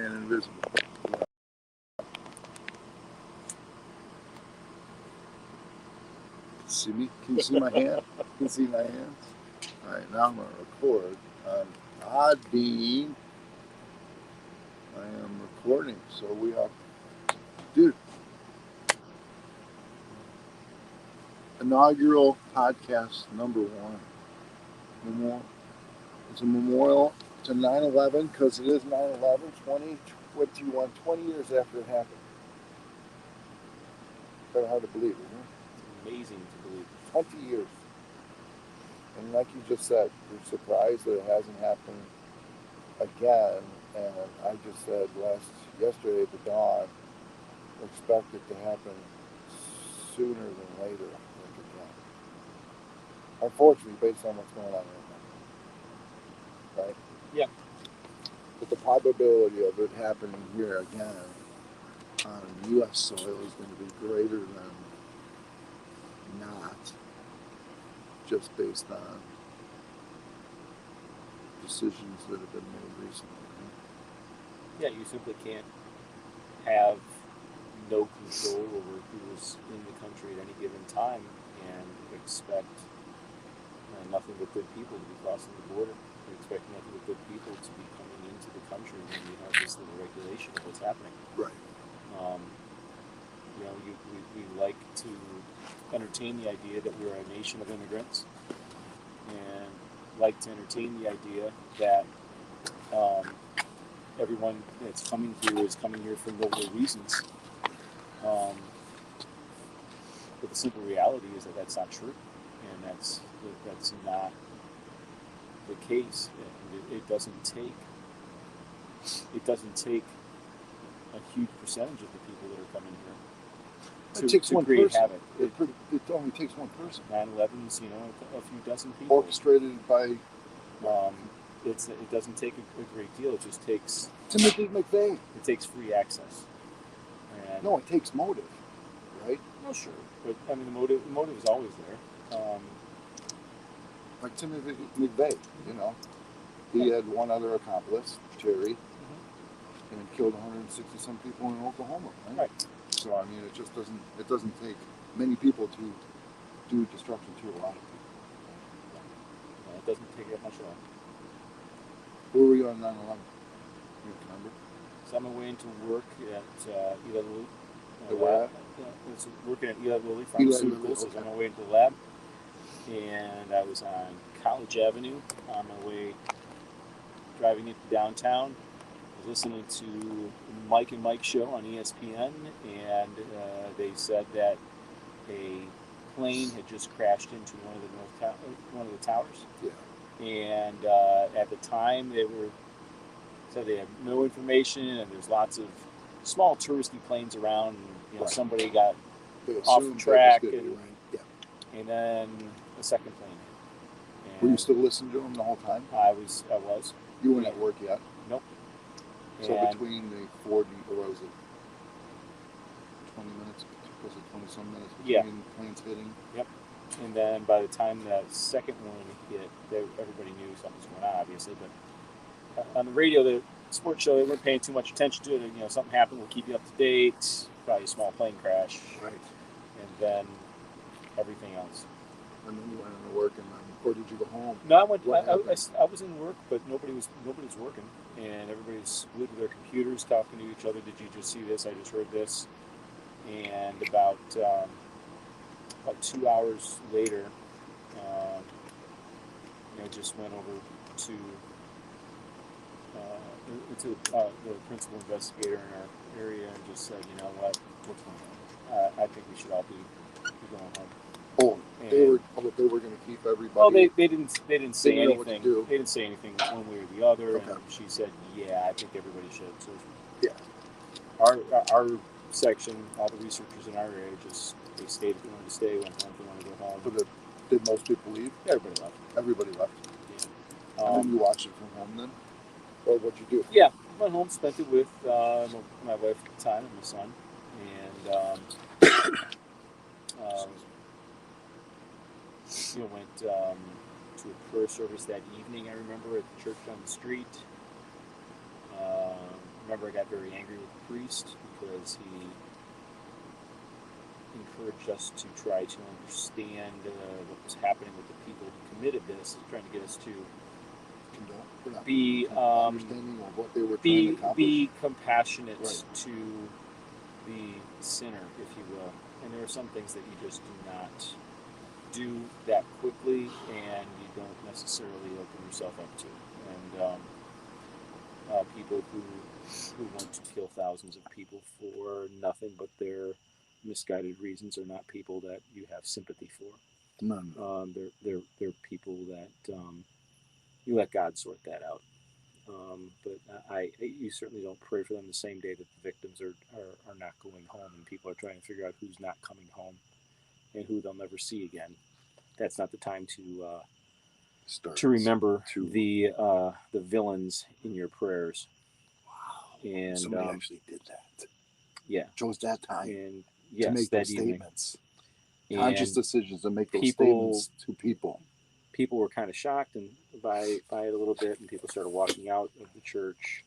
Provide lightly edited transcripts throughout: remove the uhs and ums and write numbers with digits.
and invisible. See me? Can you see my hand? Can you see my hands? All right, now I'm going to record on Podbean. I am recording, so we are, dude. Inaugural podcast #1. Memorial. It's a memorial to 9/11 because it is 9/11. 2021, 20 years after it happened. Kind of hard to believe, isn't it? It's amazing to believe. 20 years. And like you just said, you're surprised that it hasn't happened again. And I just said yesterday at the dawn, expect it to happen sooner than later, I think, again. Unfortunately, based on what's going on right now. Right? Yeah. But the probability of it happening here again on U.S. soil is going to be greater than not, just based on decisions that have been made recently. Right? Yeah, you simply can't have no control over who's in the country at any given time and expect nothing but good people to be crossing the border. You expect nothing but good people to be coming into the country when you have this little regulation of what's happening. Right. We like to entertain the idea that we're a nation of immigrants, and like to entertain the idea that everyone that's coming here is coming here for noble reasons. But the simple reality is that that's not true, and that's not the case. It doesn't take a huge percentage of the people that are coming here to create havoc. It only takes one person. 9/11's, a few dozen people. Orchestrated by. It doesn't take a great deal. It just takes Timothy McVeigh. It takes free access. And no, it takes motive, right? No, sure, but I mean the motive is always there. Like Timothy McVeigh, he had one other accomplice, Terry, and killed 160 some people in Oklahoma, right? So I mean, it doesn't take many people to do destruction to a lot of people. No, it doesn't take that much at all. Where were you on 9/11? You remember? So I'm on my way into work at Eli Lilly. Where? I was working at Eli Lilly Pharmaceuticals. So I was on my way into the lab, and I was on College Avenue on my way driving into downtown. I was listening to Mike and Mike show on ESPN, and they said that a plane had just crashed into one of the towers. Yeah. And at the time, said they had no information, and there's lots of small touristy planes around. And, somebody got off the track, and then a second plane hit. And were you still listening to them the whole time? I was. You weren't at work yet? Nope. So between the 40, or was it 20 minutes? Was it 20-some minutes between planes hitting? Yep. And then by the time that second one hit, everybody knew something was going on, obviously. But on the radio, the sports show, they weren't paying too much attention to it. Something happened, we'll keep you up to date. Probably a small plane crash. Right. And then everything else. And then you went into work, or did you go home? No, I was in work, but nobody's working, and everybody's glued to their computers, talking to each other. Did you just see this? I just heard this. And about 2 hours later, just went over to the principal investigator in our area and just said, you know what, what's going on? I think we should all be going home. Oh, they were going to keep everybody. Well, they didn't say anything. They didn't say anything one way or the other. Okay. And she said, "Yeah, I think everybody should." So yeah, our section, all the researchers in our area, they stayed if they wanted to stay, went home if they wanted to go home. But did most people leave? Yeah, everybody left. Yeah. And then you watched it from home then, or what'd you do? Yeah, went home, spent it with my wife at the time and my son, and went to a prayer service that evening. I remember at the church down the street. remember I got very angry with the priest because he encouraged us to try to understand what was happening with the people who committed this, trying to get us to be understanding of what they were trying to accomplish. Be compassionate to the sinner, if you will. And there are some things that you just do not do that quickly, and you don't necessarily open yourself up to. And people who want to kill thousands of people for nothing but their misguided reasons are not people that you have sympathy for. No. They're people that you let God sort that out. But you certainly don't pray for them the same day that the victims are not going home, and people are trying to figure out who's not coming home and who they'll never see again. That's not the time to remember the villains in your prayers. Wow! And somebody actually did that. Yeah, chose that time and yes, to make that those statements, conscious decisions, to make those statements to people. People were kind of shocked by it a little bit, and people started walking out of the church.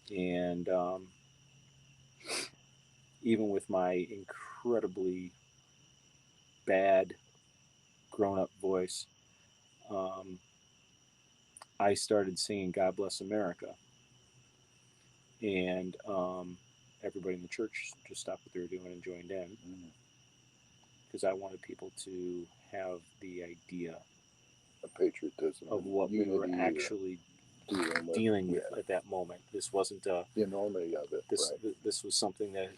And even with my incredibly bad grown-up voice, I started singing "God Bless America," and everybody in the church just stopped what they were doing and joined in, because I wanted people to have the idea of patriotism of what we were actually dealing with at that moment. This wasn't the enormity of it. This was something that,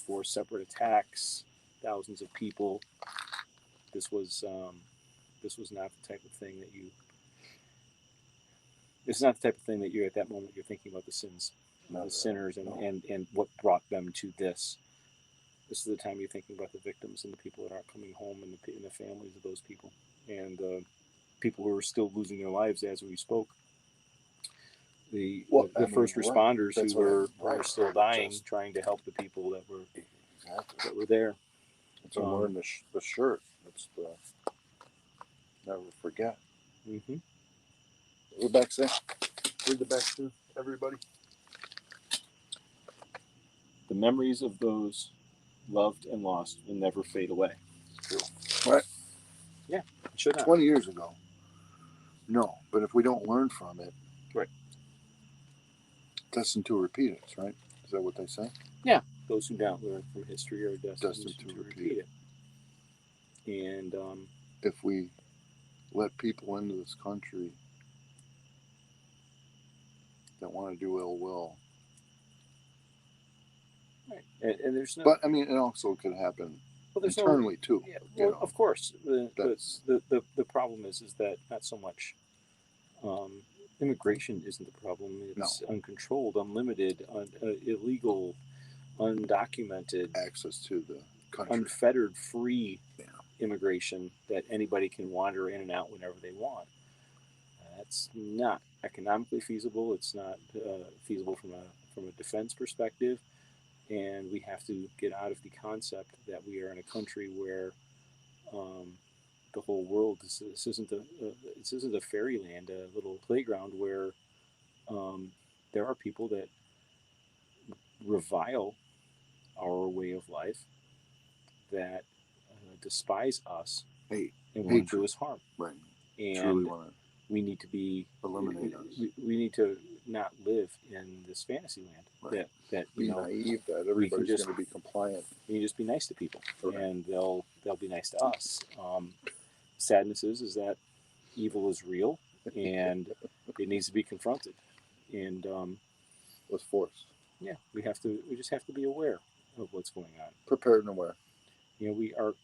4 separate attacks, thousands of people. This was not the type of thing that you. It's not the type of thing that you're at that moment. You're thinking about the sins, the sinners, and what brought them to this. This is the time you're thinking about the victims and the people that aren't coming home, and the families of those people, and people who are still losing their lives as we spoke. The first responders who were still dying, trying to help the people that were there. So I'm wearing the shirt. It's the never forget. Mm-hmm. The back say. Read the back to everybody. The memories of those loved and lost will never fade away. Right. Yeah. It should not. 20 years ago. No, but if we don't learn from it, right. Destined to repeat it, right? Is that what they say? Yeah. Those who don't learn from history are destined to repeat it. And if we let people into this country that want to do ill will. Right. And there's no. But I mean, it also could happen internally too. Yeah. Well, of course. The problem is that not so much. Immigration isn't the problem. It's uncontrolled, unlimited, illegal, undocumented access to the country, unfettered, free immigration that anybody can wander in and out whenever they want. That's not economically feasible. It's not feasible from a defense perspective, and we have to get out of the concept that we are in a country where the whole world. This isn't a fairyland, a little playground where there are people that revile our way of life, that despise us, and want to do us harm. Right. And we need to be eliminate us. We need to not live in this fantasy land. Right. That be naive. That everybody's going to be compliant. You can just be nice to people, and they'll be nice to us. Sadness is that evil is real, and it needs to be confronted. And with force. Yeah, we just have to be aware of what's going on. Prepared and aware. We are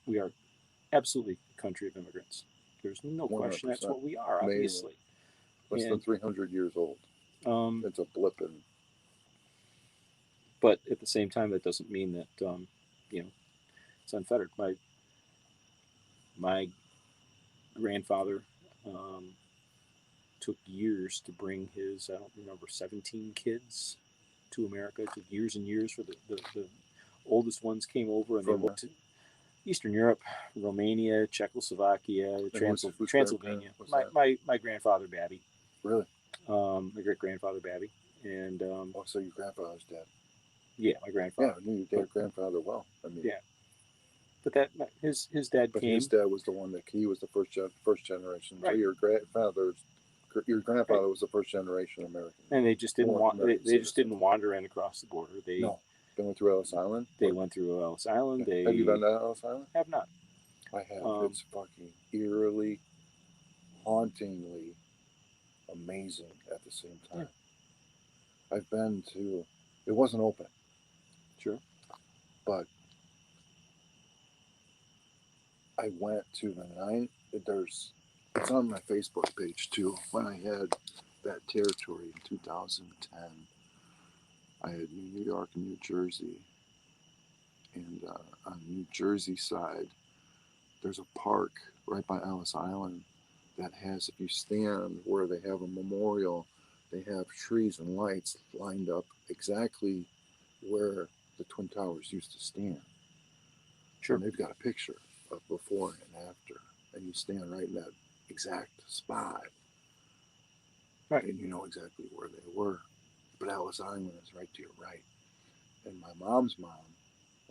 absolutely a country of immigrants. There's no 100%. Question that's what we are, obviously. Less than 300 years old. It's a blip in. But at the same time, that doesn't mean that it's unfettered. My grandfather took years to bring his, I don't remember, 17 kids to America. It took years and years for the oldest ones came over, and they looked at Eastern Europe, Romania, Czechoslovakia, Transylvania. My grandfather, Babby. Really? My great grandfather, Babby. And Oh, so your grandfather's dead. yeah, my grandfather. Yeah, I knew your grandfather well. I mean, Yeah, but that his dad but came. his dad was the one that he was the first generation. So Right, your right, grandfather was the first generation American, and they just didn't born want. American They just citizen. didn't wander in across the border. No, they went through Ellis Island. They went through Ellis Island. Have you been They to Ellis Island? have not. I have. Um, It's fucking eerily, hauntingly amazing at the same yeah, time. I've been to. It wasn't open, sure. but I went to the nine. There's. It's on my Facebook page too. When I had that territory in 2010, I had New York and New Jersey, and on the New Jersey side, there's a park right by Ellis Island that has, if you stand where they have a memorial, they have trees and lights lined up exactly where the Twin Towers used to stand. Sure. And they've got a picture of before and after, and you stand right in that exact spot, Right. and you know exactly where they were. But Ellis Island is right to your right. And my mom's mom,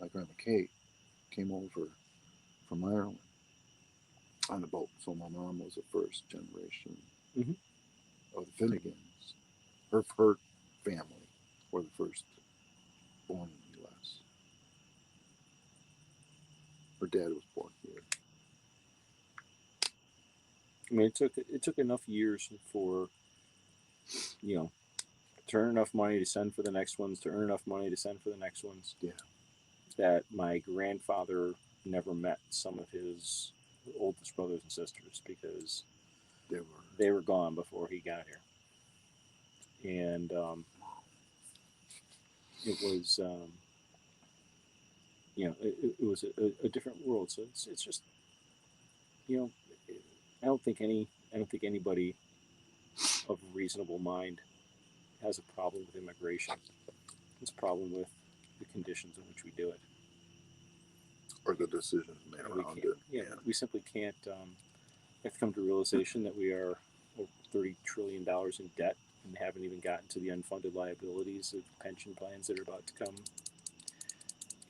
my grandma Kate, came over from Ireland on a boat. So my mom was the first generation Mm-hmm. of the Finnegans. Her family were the first born in the U.S. Her dad was born here. I mean, it took enough years for you know to earn enough money to send for the next ones, to earn enough money to send for the next ones. Yeah, That my grandfather never met some of his oldest brothers and sisters because they were. they were gone before he got here, and it was it was a different world. So it's just you know I don't think anybody of reasonable mind has a problem with immigration. It's a problem with the conditions in which we do it. Or the decisions made And we around can't. it. Yeah, Yeah. we simply can't. We have to come to realization that we are over $30 trillion in debt and haven't even gotten to the unfunded liabilities of pension plans that are about to come.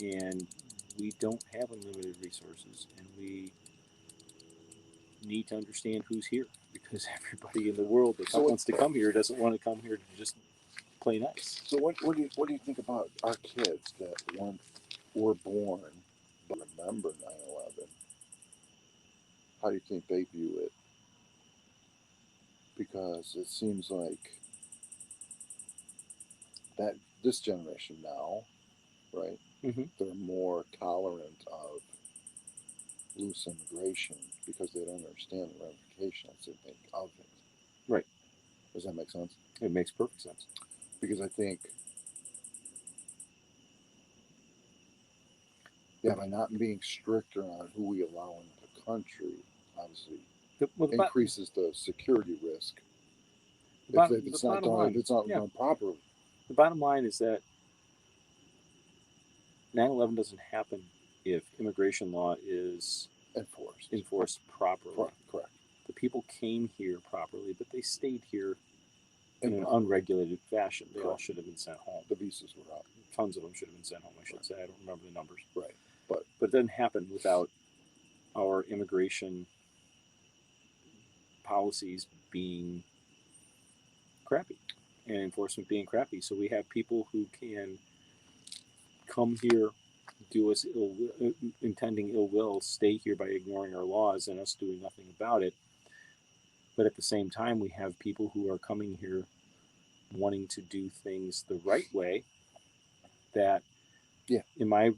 And we don't have unlimited resources, and we need to understand who's here because everybody in the world that wants to come here doesn't want to come here to just play nice. So what do you think about our kids that were born but remember 9/11? How do you think they view it? Because it seems like that this generation now, right? Mm-hmm. They're more tolerant of loose immigration because they don't understand the ramifications of it. Right. Does that make sense? It makes perfect sense. Because I think, The, yeah, by not being stricter on who we allow into the country, obviously well, increases the security risk if the it's not bottom done line, yeah, done properly. the bottom line is that 9/11 doesn't happen if immigration law is Enforced. enforced properly. Correct. The people came here properly, but they stayed here in an Improperly. unregulated fashion. They all Correct. should have been sent home. The visas were out. Tons of them should have been sent home, I should Right. say. I don't remember the numbers. Right. But But it doesn't happen without our immigration policies being crappy and enforcement being crappy. So we have people who can come here, do us intending ill will, stay here by ignoring our laws and us doing nothing about it. But at the same time, we have people who are coming here wanting to do things the right way. That, yeah, in my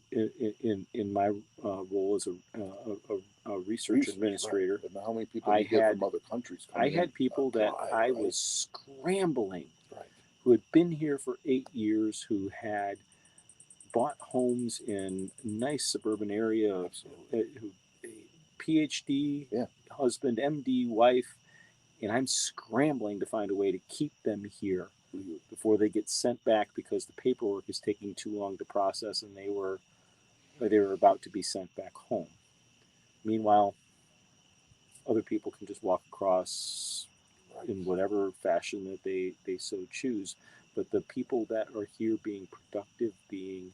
role as a research administrator, right. And how many people do you get from other countries I coming in? had people that I right? was scrambling, Right. who had been here for 8 years, who had bought homes in nice suburban area, who PhD, Yeah. husband, MD, wife, and I'm scrambling to find a way to keep them here before they get sent back because the paperwork is taking too long to process and they were about to be sent back home. Meanwhile, other people can just walk across in whatever fashion that they so choose. but the people that are here being productive, being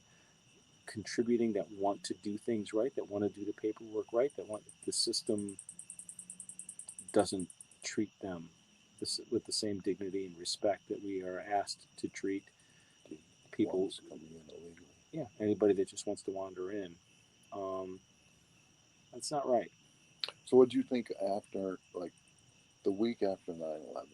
contributing, that want to do things right, that want to do the paperwork right, that want the system doesn't treat them with the same dignity and respect that we are asked to treat people coming in illegally. Yeah, anybody that just wants to wander in. Um, that's not right. So what do you think after, like, the week after 9/11?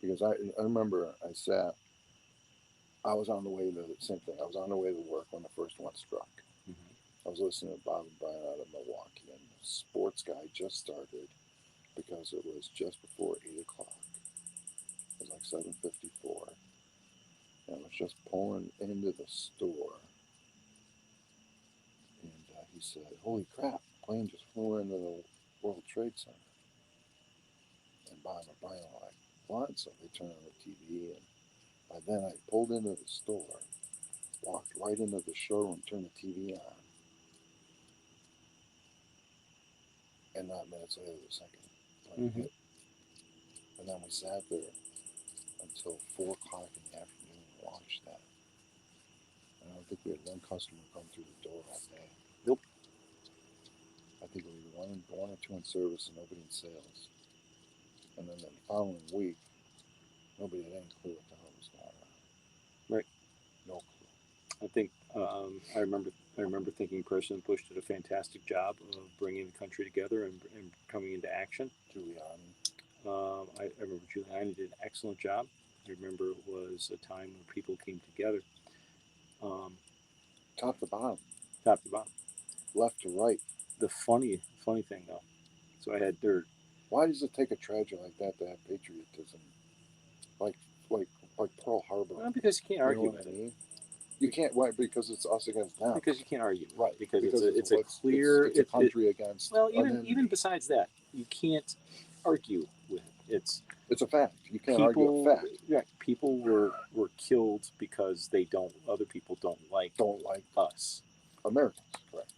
Because I remember I was on the way to, same thing, I was on the way to work when the first one struck. Mm-hmm. I was listening to Bob and Brian out of Milwaukee, and the sports guy just started because it was just before 8 o'clock. It was like 7:54, and I was just pulling into the store, and he said, "Holy crap, a plane just flew into the World Trade Center." And Bob and Brian were like, "What?" So they turned on the TV, and by then I pulled into the store, walked right into the showroom, turned the TV on, and not minutes later the second plane Mm-hmm. hit. And then we sat there until 4 o'clock in the afternoon and watched that. And I don't think we had one customer come through the door all day. Nope. I think we were one or two in service and nobody in sales. And then the following week, nobody had any clue what the hell was going on. Right. No clue. I think I remember thinking President Bush did a fantastic job of bringing the country together and coming into action. Giuliani. I remember Giuliani did an excellent job. I remember it was a time when people came together, um, Top to bottom. top to bottom. Left to right. The funny thing though, so I had dirt. Why does it take a tragedy like that to have patriotism? Like like like Pearl Harbor. Well, because you can't You know argue what with I it. mean? You can't. Why? Because it's us against them. Because you can't argue with Right. it. Because Because it's a clear. it's a country against well, an even enemy. besides that, you can't argue with it. It's a fact. You can't argue a People. fact. Yeah, people were killed because they don't. Other people Don't like us. Americans. Correct.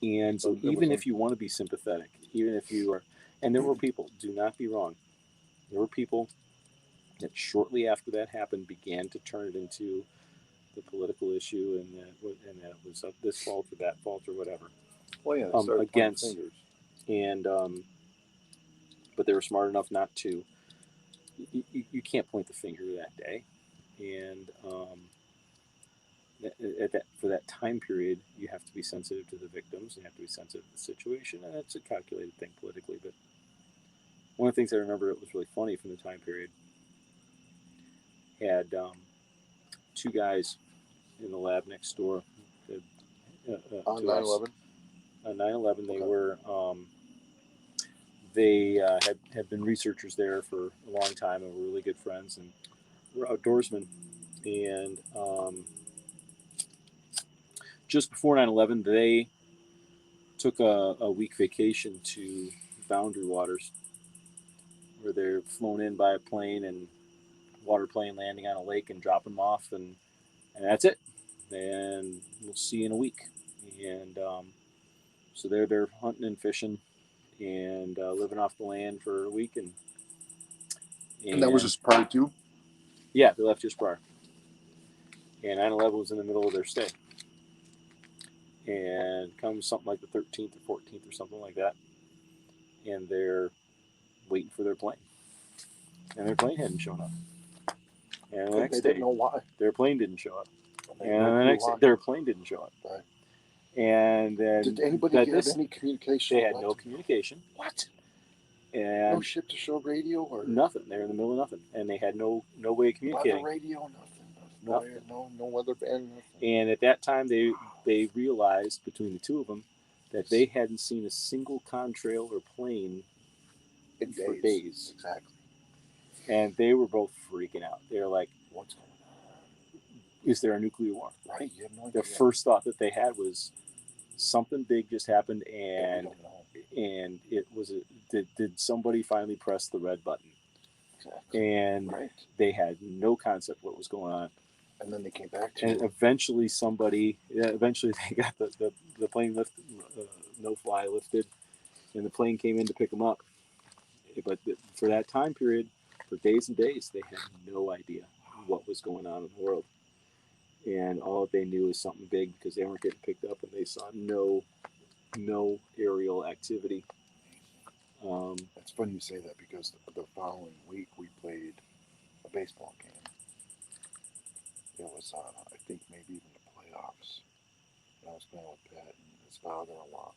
And so, There even was if you want to be sympathetic, even if you are, and there were people. Do not be wrong. There were people that shortly after that happened began to turn it into the political issue, and that it was this fault or that fault or whatever. well, yeah, they started pointing Against fingers. and but they were smart enough not to. You can't point the finger that day, and at that for that time period, you have to be sensitive to the victims. You have to be sensitive to the situation, and it's a calculated thing politically. But one of the things I remember that was really funny from the time period had two guys in the lab next door On to us. 9/11. 9/11, they Okay. were they had been researchers there for a long time and were really good friends and were outdoorsmen. And just before 9/11, they took a week vacation to Boundary Waters, where they're flown in by a plane and water plane landing on a lake and dropping them off, and that's it. And we'll see you in a week. And so they're hunting and fishing and living off the land for a week, And that was and just prior to. yeah, they left just prior. And 9/11 was in the middle of their stay, and comes something like the 13th or 14th or something like that, and they're waiting for their plane, and their plane hadn't shown up. And the next They day, didn't know why. their plane didn't show up, They and no the clue next day, why. their plane didn't show up. Right. And then Did anybody have any communication? they had no communication. What? And No ship to show radio or nothing. They were in the middle of nothing, and they had no way of communicating. weather radio, nothing. Nothing. No weather band, nothing. And at that time, they realized between the two of them that they hadn't seen a single contrail or plane for days. Exactly. And they were both freaking out. They were like, What's going on? "Is there a nuclear war?" Right. You have no idea. Their first thought that they had was something big just happened, And it was did somebody finally press the red button? Exactly. And right. They had no concept what was going on. And then they came back to. And eventually they got the plane lifted, no fly lifted, and the plane came in to pick them up. But for that time period, for days and days, they had no idea, what was going on in the world. And all they knew was something big because they weren't getting picked up, and they saw no aerial activity. It's funny you say that because the following week we played a baseball game. It was, I think, maybe even the playoffs. And I was playing with Pat and his father-in-law,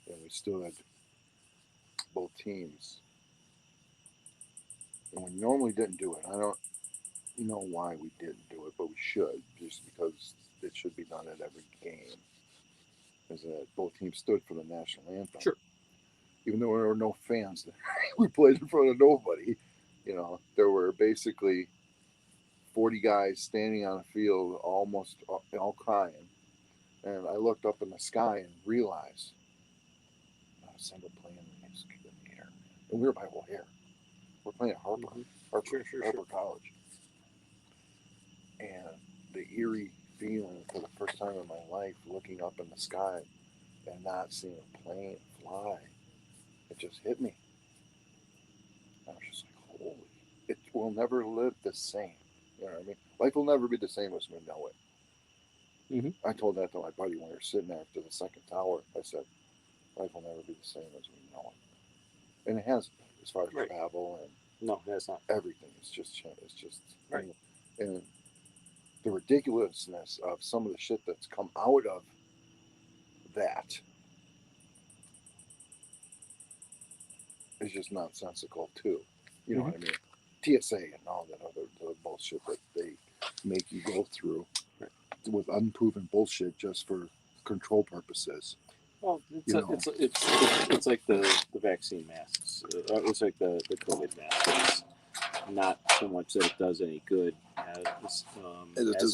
and we stood both teams. And we normally didn't do it. I don't know why we didn't do it, but we should, just because it should be done at every game. Is that both teams stood for the national anthem. Sure. Even though there were no fans, we played in front of nobody. There were basically 40 guys standing on a field, almost all crying. And I looked up in the sky and realized not a single plane is in the air. And we were by O'Hare. We're playing at Harper, Harper College. And the eerie feeling for the first time in my life, looking up in the sky and not seeing a plane fly, it just hit me. I was just like, holy, it will never live the same. You know what I mean? Life will never be the same as we know it. I told that to my buddy when we were sitting there after the second tower. I said, life will never be the same as we know it. And it hasn't, as far as travel and no, that's not everything. It's just changed. It's just, right. And the ridiculousness of some of the shit that's come out of that is just nonsensical too. You know what I mean? TSA and all that other bullshit that they make you go through with unproven bullshit just for control purposes. Well, it's like the vaccine masks. It's like the COVID mask. It's not so much that it does any good as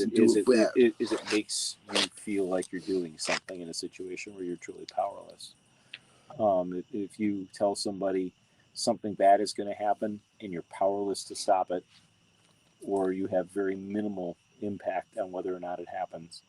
it makes you feel like you're doing something in a situation where you're truly powerless. If you tell somebody something bad is going to happen and you're powerless to stop it, or you have very minimal impact on whether or not it happens,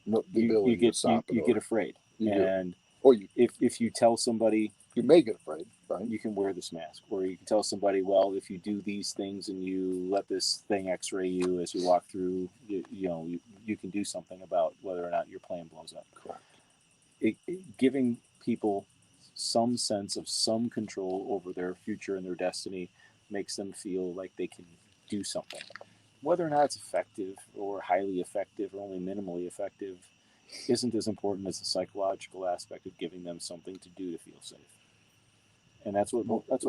you get afraid. If you tell somebody, you may get afraid, right? You can wear this mask, or you can tell somebody, well, if you do these things and you let this thing X-ray you as you walk through, you can do something about whether or not your plane blows up. Correct. Giving people some sense of some control over their future and their destiny makes them feel like they can do something. Whether or not it's effective or highly effective or only minimally effective isn't as important as the psychological aspect of giving them something to do to feel safe. And that's what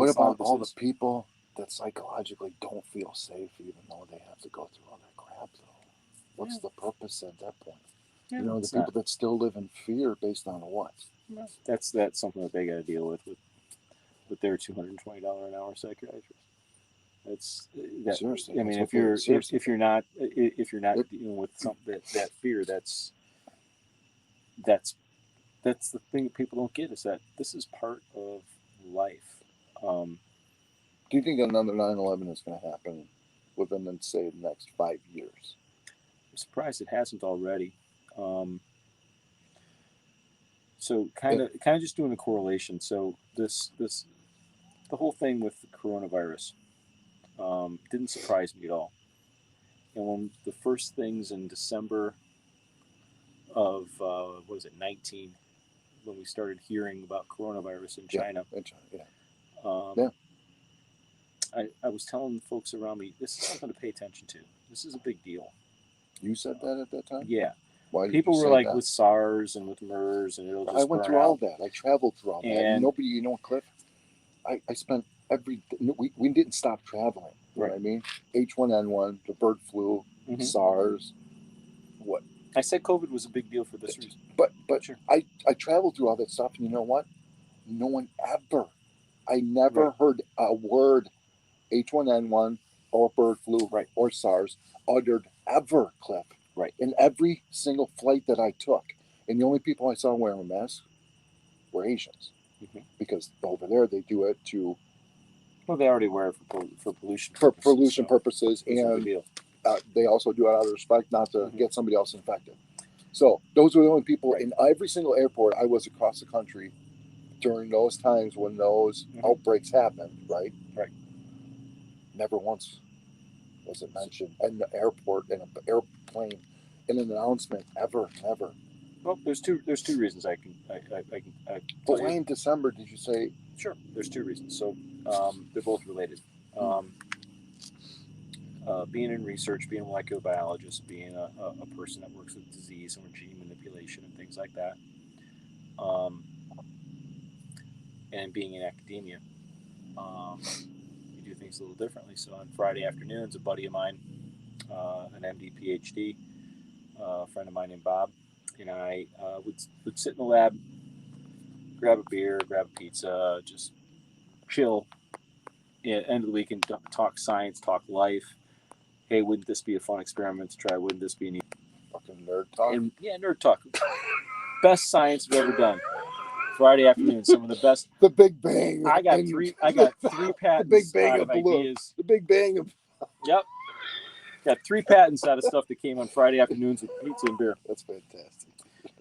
about all the people that psychologically don't feel safe even though they have to go through all that crap though? What's the purpose at that point? Yeah, the people that still live in fear based on what? That's something that they got to deal with their $220 an hour psychiatrist. It's that. Seriously, I mean, if you're not dealing with that fear, that's the thing that people don't get, is that this is part of life. Do you think another 9/11 is going to happen within, say, the next 5 years? I'm surprised it hasn't already. So kind of just doing a correlation. So the whole thing with the coronavirus didn't surprise me at all. And when the first things in December of 19, when we started hearing about coronavirus in China, I was telling folks around me, this is something to pay attention to. This is a big deal. You said that at that time? Yeah. Why people were like, with SARS and with MERS, and it'll just I went through all that. I traveled through all that. And nobody, Cliff, I spent we didn't stop traveling. You know what I mean? H1N1, the bird flu, SARS, what? I said COVID was a big deal for this reason. But sure. I traveled through all that stuff, and you know what? No one ever, I never heard a word H1N1 or bird flu or SARS uttered ever, Cliff. Right. In every single flight that I took. And the only people I saw wearing a mask were Asians. Because over there they do it to... Well, they already wear it for pollution purposes. For pollution purposes. And they also do it out of respect not to get somebody else infected. So those were the only people in every single airport I was across the country during those times when those outbreaks happened, right? Right. Never once was it mentioned in the airport, in an airplane, in an announcement ever, never. Well, there's two reasons I can But tell why you. in December did you say? Sure, there's two reasons. So they're both related. Being in research, being a molecular biologist, being a person that works with disease and gene manipulation and things like that, um, and being in academia, you do things a little differently. So on Friday afternoons, a buddy of mine, an MD, PhD, a friend of mine named Bob, and I would sit in the lab, grab a beer, grab a pizza, just chill. End of the week and talk science, talk life. Hey, wouldn't this be a fun experiment to try? Wouldn't this be neat? Fucking nerd talk. And yeah, nerd talk. Best science we've ever done. Friday afternoon, some of the best. The Big Bang. I got three patents the Big Bang out of of ideas. The Big Bang of. Yep. Got 3 patents out of stuff that came on Friday afternoons with pizza and beer. That's fantastic.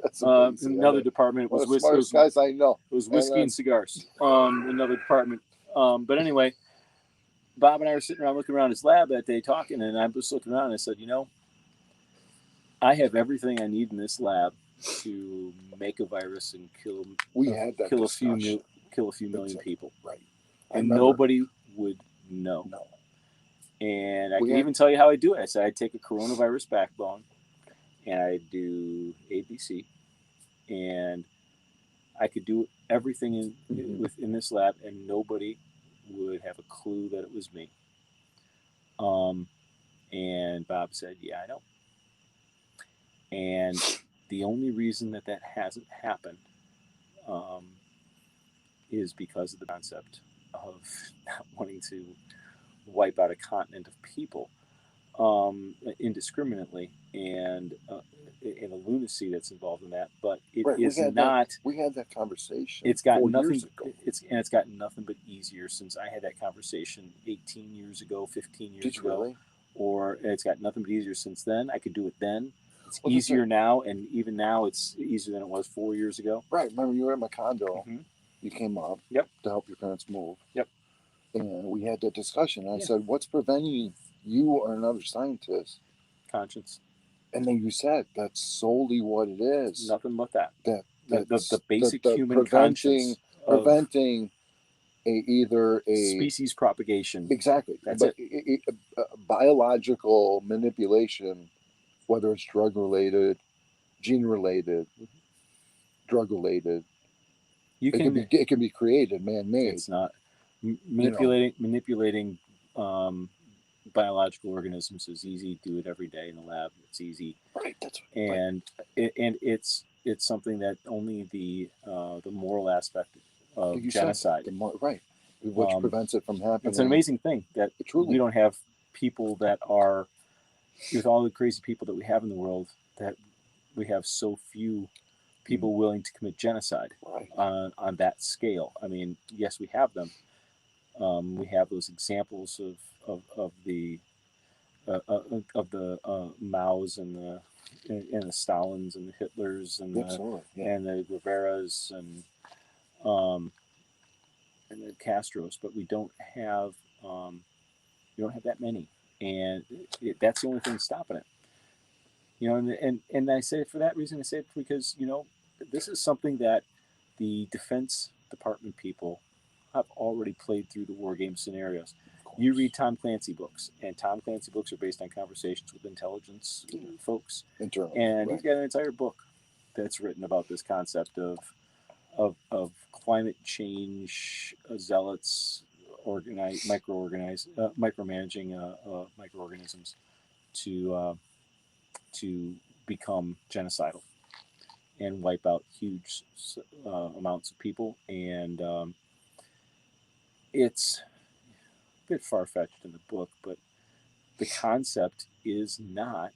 That's amazing. Another department was was smartest guys I know. It was whiskey and cigars. Another department. But anyway, Bob and I were sitting around looking around his lab that day talking, and I was looking around and I said, I have everything I need in this lab to make a virus and kill a few million people. Right. And nobody would know. No. And I can even tell you how I do it. I said I'd take a coronavirus backbone and I'd do ABC, and I could do everything in this lab, and nobody would have a clue that it was me. And Bob said, "Yeah, I know." And the only reason that hasn't happened is because of the concept of not wanting to wipe out a continent of people indiscriminately, and a lunacy that's involved in that. But it is not. We had that conversation. It's got nothing. It's gotten nothing but easier since I had that conversation 18 years ago, 15 years ago. Really? Or it's got nothing but easier since then. I could do it then. It's easier now, and even now it's easier than it was 4 years ago. Right. Remember, you were at my condo. Mm-hmm. You came up. Yep. To help your parents move. Yep. And we had that discussion. And I said, "What's preventing you or another scientist?" Conscience. And then you said that's solely what it is. Nothing but that. The basic the human conscience. Preventing either a species propagation. Exactly. That's it. Biological manipulation, whether it's drug related, gene related, drug related. It can be created, man made. It's not manipulating biological organisms is easy. Do it every day in the lab. It's easy. Right. That's and it's something that only the moral aspect of genocide. Right. Which prevents it from happening. It's an amazing thing that we don't have people that are, with all the crazy people that we have in the world, that we have so few people willing to commit genocide on that scale. I mean, yes, we have them. We have those examples of the Maos and the Stalins and the Hitlers and the Guevaras and the Castros, but we don't have that many, and that's the only thing stopping it. And I say it for that reason. I say it because this is something that the Defense Department people have already played through the war game scenarios. You read Tom Clancy books, and Tom Clancy books are based on conversations with intelligence folks. And he's got an entire book that's written about this concept of climate change zealots micromanaging microorganisms to become genocidal and wipe out huge amounts of people. And it's a bit far-fetched in the book, but the concept is not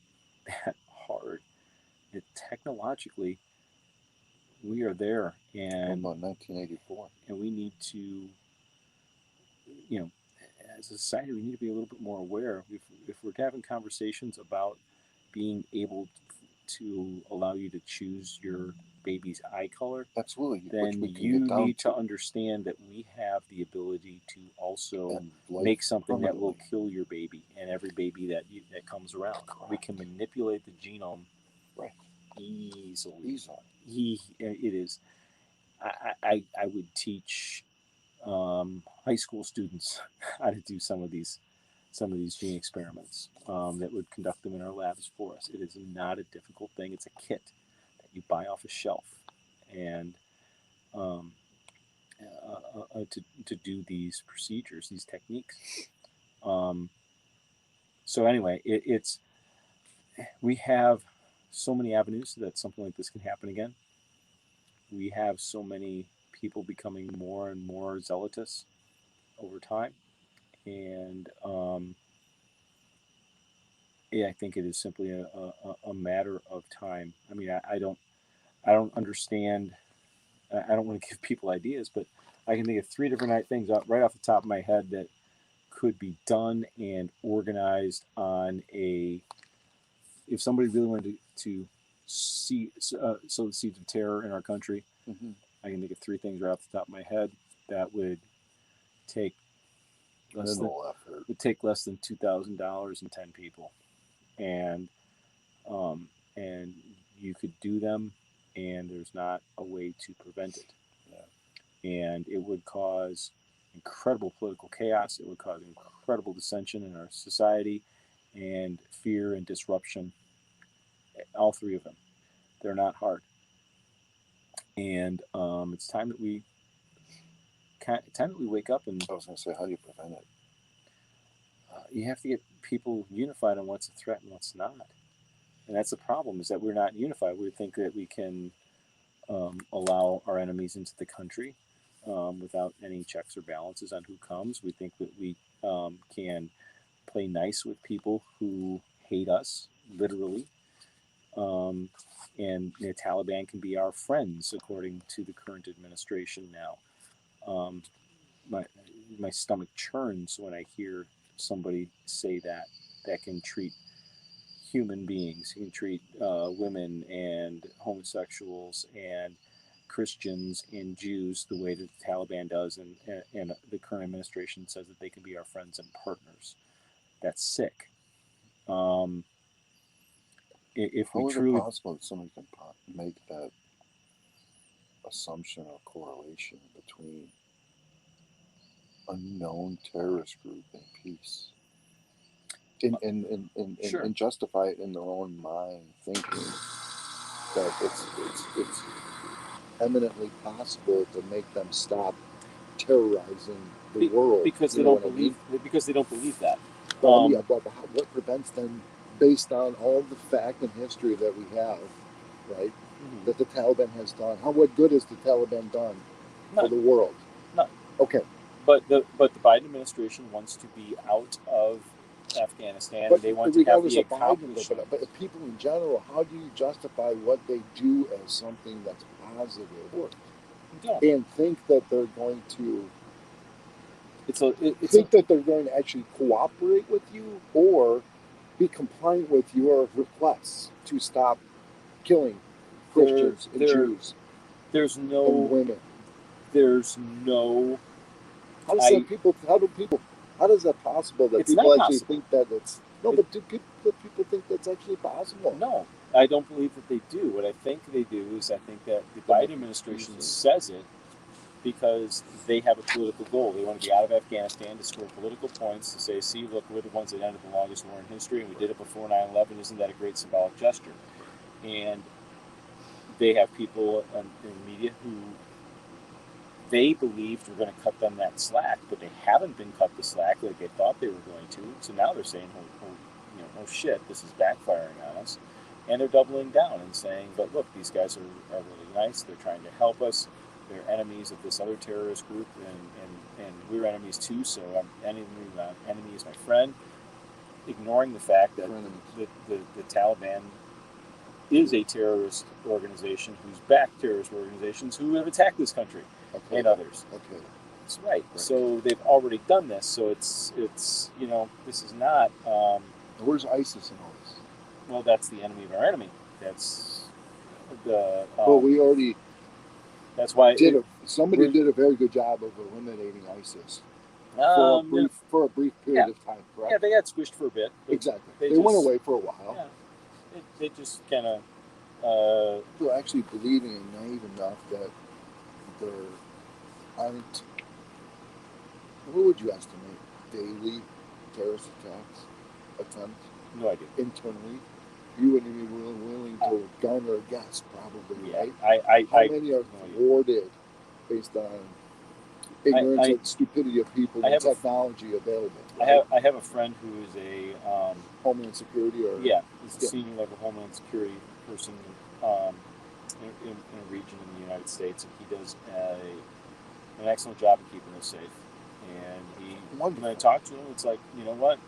that hard. Technologically, we are there, and about 1984, and we need to, as a society, we need to be a little bit more aware. If we're having conversations about being able to allow you to choose your baby's eye color, Absolutely, which then we can you get down need to understand that we have the ability to also and life make something that will permanently. kill your baby and every baby that comes around. We can manipulate the genome Right. easily. Easily. It is. I would teach high school students how to do some of these gene experiments that would conduct them in our labs for us. It is not a difficult thing. It's a kit that you buy off a shelf, and um, to do these procedures, these techniques. Um, so anyway, it's we have so many avenues that something like this can happen again. We have so many people becoming more and more zealotous over time, and yeah, I think it is simply a matter of time. I mean, I don't understand. I don't want to give people ideas, but I can think of three different things right off the top of my head that could be done and organized on a. If somebody really wanted to see sow the seeds of terror in our country, Mm-hmm. I can think of three things right off the top of my head that take less than Minimal effort. would take less than $2,000 and 10 people, and um, and you could do them, and there's not a way to prevent it. And it would cause incredible political chaos. It would cause incredible dissension in our society, and fear and disruption. All three of them. They're not hard, and it's time that we wake up and I was going to say, how do you prevent it? you have to get people unified on what's a threat and what's not. And that's the problem is that we're not unified. We think that we can allow our enemies into the country without any checks or balances on who comes. We think that we can play nice with people who hate us, literally. Um, and the Taliban can be our friends, according to the current administration now. Um, my my stomach churns when I hear somebody say that can treat human beings. He can treat women and homosexuals and Christians and Jews the way that the Taliban does, and the current administration says that they can be our friends and partners. That's sick. Um, if we How is it truly, possible that somebody can make that assumption or correlation between a known terrorist group and peace? sure, And justify it in their own mind, thinking that it's eminently possible to make them stop terrorizing the world. because You they know don't what I believe mean? because they don't believe that. But I mean, what prevents them, based on all the fact and history that we have, right? Mhm. That the Taliban has done. What good has the Taliban done for None, the world? none. Okay, But the Biden administration wants to be out of Afghanistan, but and they want to have regardless the of Biden, accomplishment. but people in general, how do you justify what they do as something that's positive, You don't. and think that they're going to It's a think that they're going to actually cooperate with you or be compliant with your requests to stop killing there Christians and there Jews there's and no women? there's no How does I that people? How does that possible that it's people not actually possible. think that it's no? It, But do people think that's actually possible? no, I don't believe that they do. What I think they do is I think that the They Biden make administration excuses. says it because they have a political goal. They want to be out of Afghanistan to score political points to say, see, look, we're the ones that ended the longest war in history, and we did it before 9/11. Isn't that a great symbolic gesture? And they have people in the media who they believed were going to cut them that slack, but they haven't been cut the slack like they thought they were going to. So now they're saying, oh shit, this is backfiring on us. And they're doubling down and saying, but look, these guys are really nice. They're trying to help us. They're enemies of this other terrorist group, and we're enemies too. So my enemy is my friend. Ignoring the fact that the Taliban is a terrorist organization who's backed terrorist organizations who have attacked this country and others. Okay. That's right. So they've already done this. So it's this is not. Where's ISIS in all this? Well, that's the enemy of our enemy. That's the Well, we already that's why somebody did a very good job of eliminating ISIS for a brief period yeah, of time, correct? yeah, they got squished for a bit. Exactly. They went away for a while. Yeah, they just kind of. People actually believing and naive enough that there aren't. What would you estimate daily terrorist attempts No idea. internally? You wouldn't even be willing to garner a guess, probably, Yeah, right? How many are thwarted based on ignorance and stupidity of people and technology available? Right? I have a friend who is a Homeland Security, or he's a senior level Homeland Security person in a region in the United States, and he does an excellent job of keeping us safe. And when I talk to him, it's like, you know what,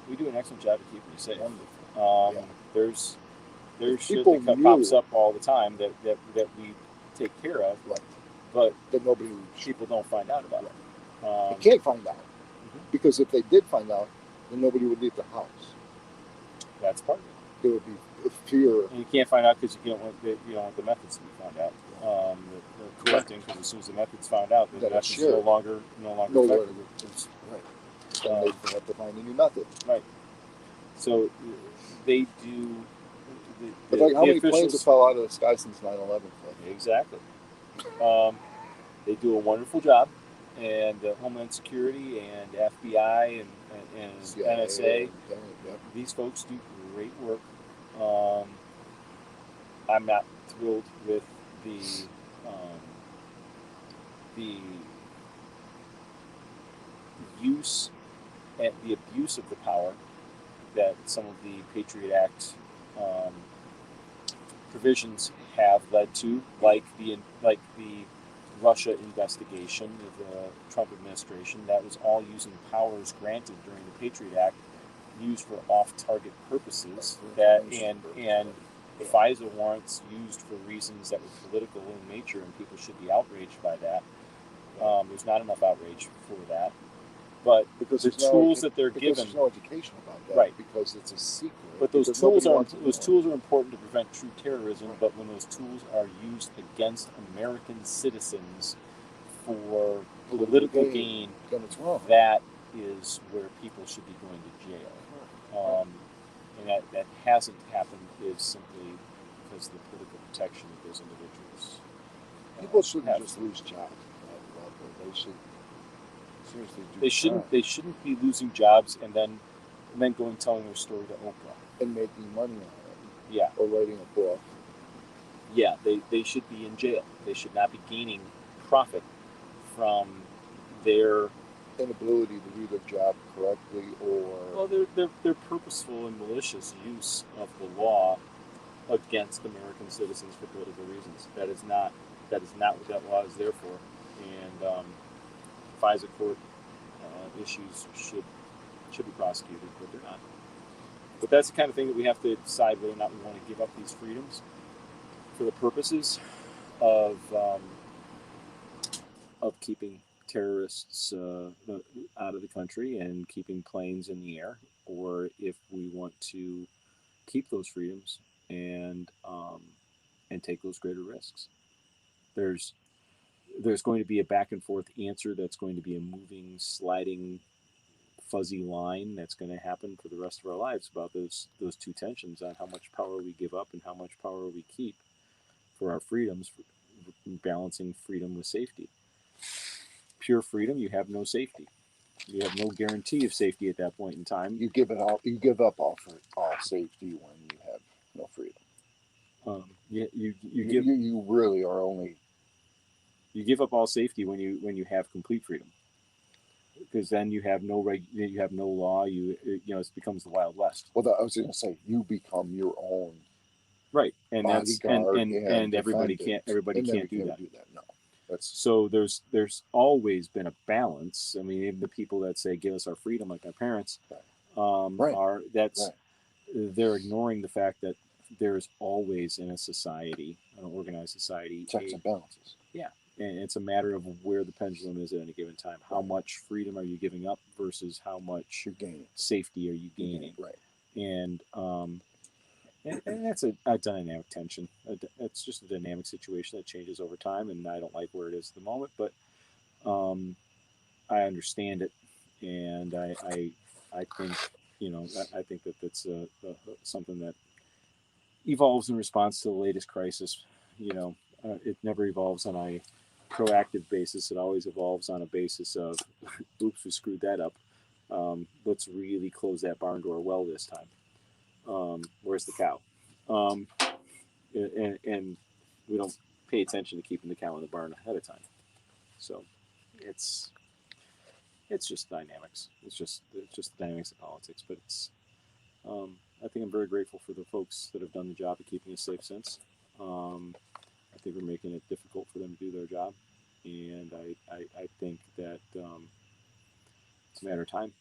we do an excellent job of keeping you safe. There's shit that pops up all the time that we take care of, but that people don't find out about. They can't find out because if they did find out, then nobody would leave the house. That's part of it. There would be fear. And you can't find out because you don't want the methods to be found out. The correcting, because as soon as the method's found out, then the method's no longer effective. Right. Then they have to find a new method. Right. So they do. But like, how many planes have fell out of the sky since 9/11? Exactly. They do a wonderful job, and Homeland Security and FBI and NSA. These folks do great work. I'm not thrilled with the use and the abuse of the power that some of the Patriot Act provisions have led to, like the Russia investigation of the Trump administration. That was all using powers granted during the Patriot Act, used for off-target purposes. And FISA warrants used for reasons that were political in nature, and people should be outraged by that. There's not enough outrage for that. But because the tools that they're given, there's no education about that, right? Because it's a secret. But those tools are important to prevent true terrorism. Right. But when those tools are used against American citizens for political gain, then it's wrong. That is where people should be going to jail. And that hasn't happened is simply because of the political protection of those individuals. People shouldn't just lose jobs. They should. They shouldn't be losing jobs and then going telling their story to Oprah and making money on it. Yeah. Or writing a book. Yeah, they should be in jail. They should not be gaining profit from their inability to do their job correctly, or their purposeful and malicious use of the law against American citizens for political reasons. That is not what that law is there for. And FISA court issues should be prosecuted, but they're not. But that's the kind of thing that we have to decide whether or not we want to give up these freedoms for the purposes of keeping terrorists out of the country and keeping planes in the air, or if we want to keep those freedoms and take those greater risks. There's going to be a back and forth answer that's going to be a moving, sliding, fuzzy line that's going to happen for the rest of our lives about those two tensions on how much power we give up and how much power we keep for our freedoms, balancing freedom with safety. Pure freedom, you have no safety. You have no guarantee of safety at that point in time. You give up all safety when you have no freedom. You really are only. You give up all safety when you have complete freedom, because then you have no law. It becomes the Wild West. Well, I was going to say, you become your own. Right, and bodyguard and everybody can't do that. No. So there's always been a balance. I mean, even the people that say give us our freedom, like our parents, they're ignoring the fact that there is always in a society, an organized society, checks and balances. Yeah, and it's a matter of where the pendulum is at any given time. How much freedom are you giving up versus how much you're gaining? Safety are you gaining? Right. And And that's a dynamic tension. It's just a dynamic situation that changes over time, and I don't like where it is at the moment, but um, I understand it, and I think I think that that's something that evolves in response to the latest crisis. It never evolves on a proactive basis. It always evolves on a basis of, oops, we screwed that up. Let's really close that barn door well this time. Where's the cow? Um, and we don't pay attention to keeping the cow in the barn ahead of time. So it's it's just dynamics. It's just the dynamics of politics. But I think I'm very grateful for the folks that have done the job of keeping us safe since. I think we're making it difficult for them to do their job, and I think that it's a matter of time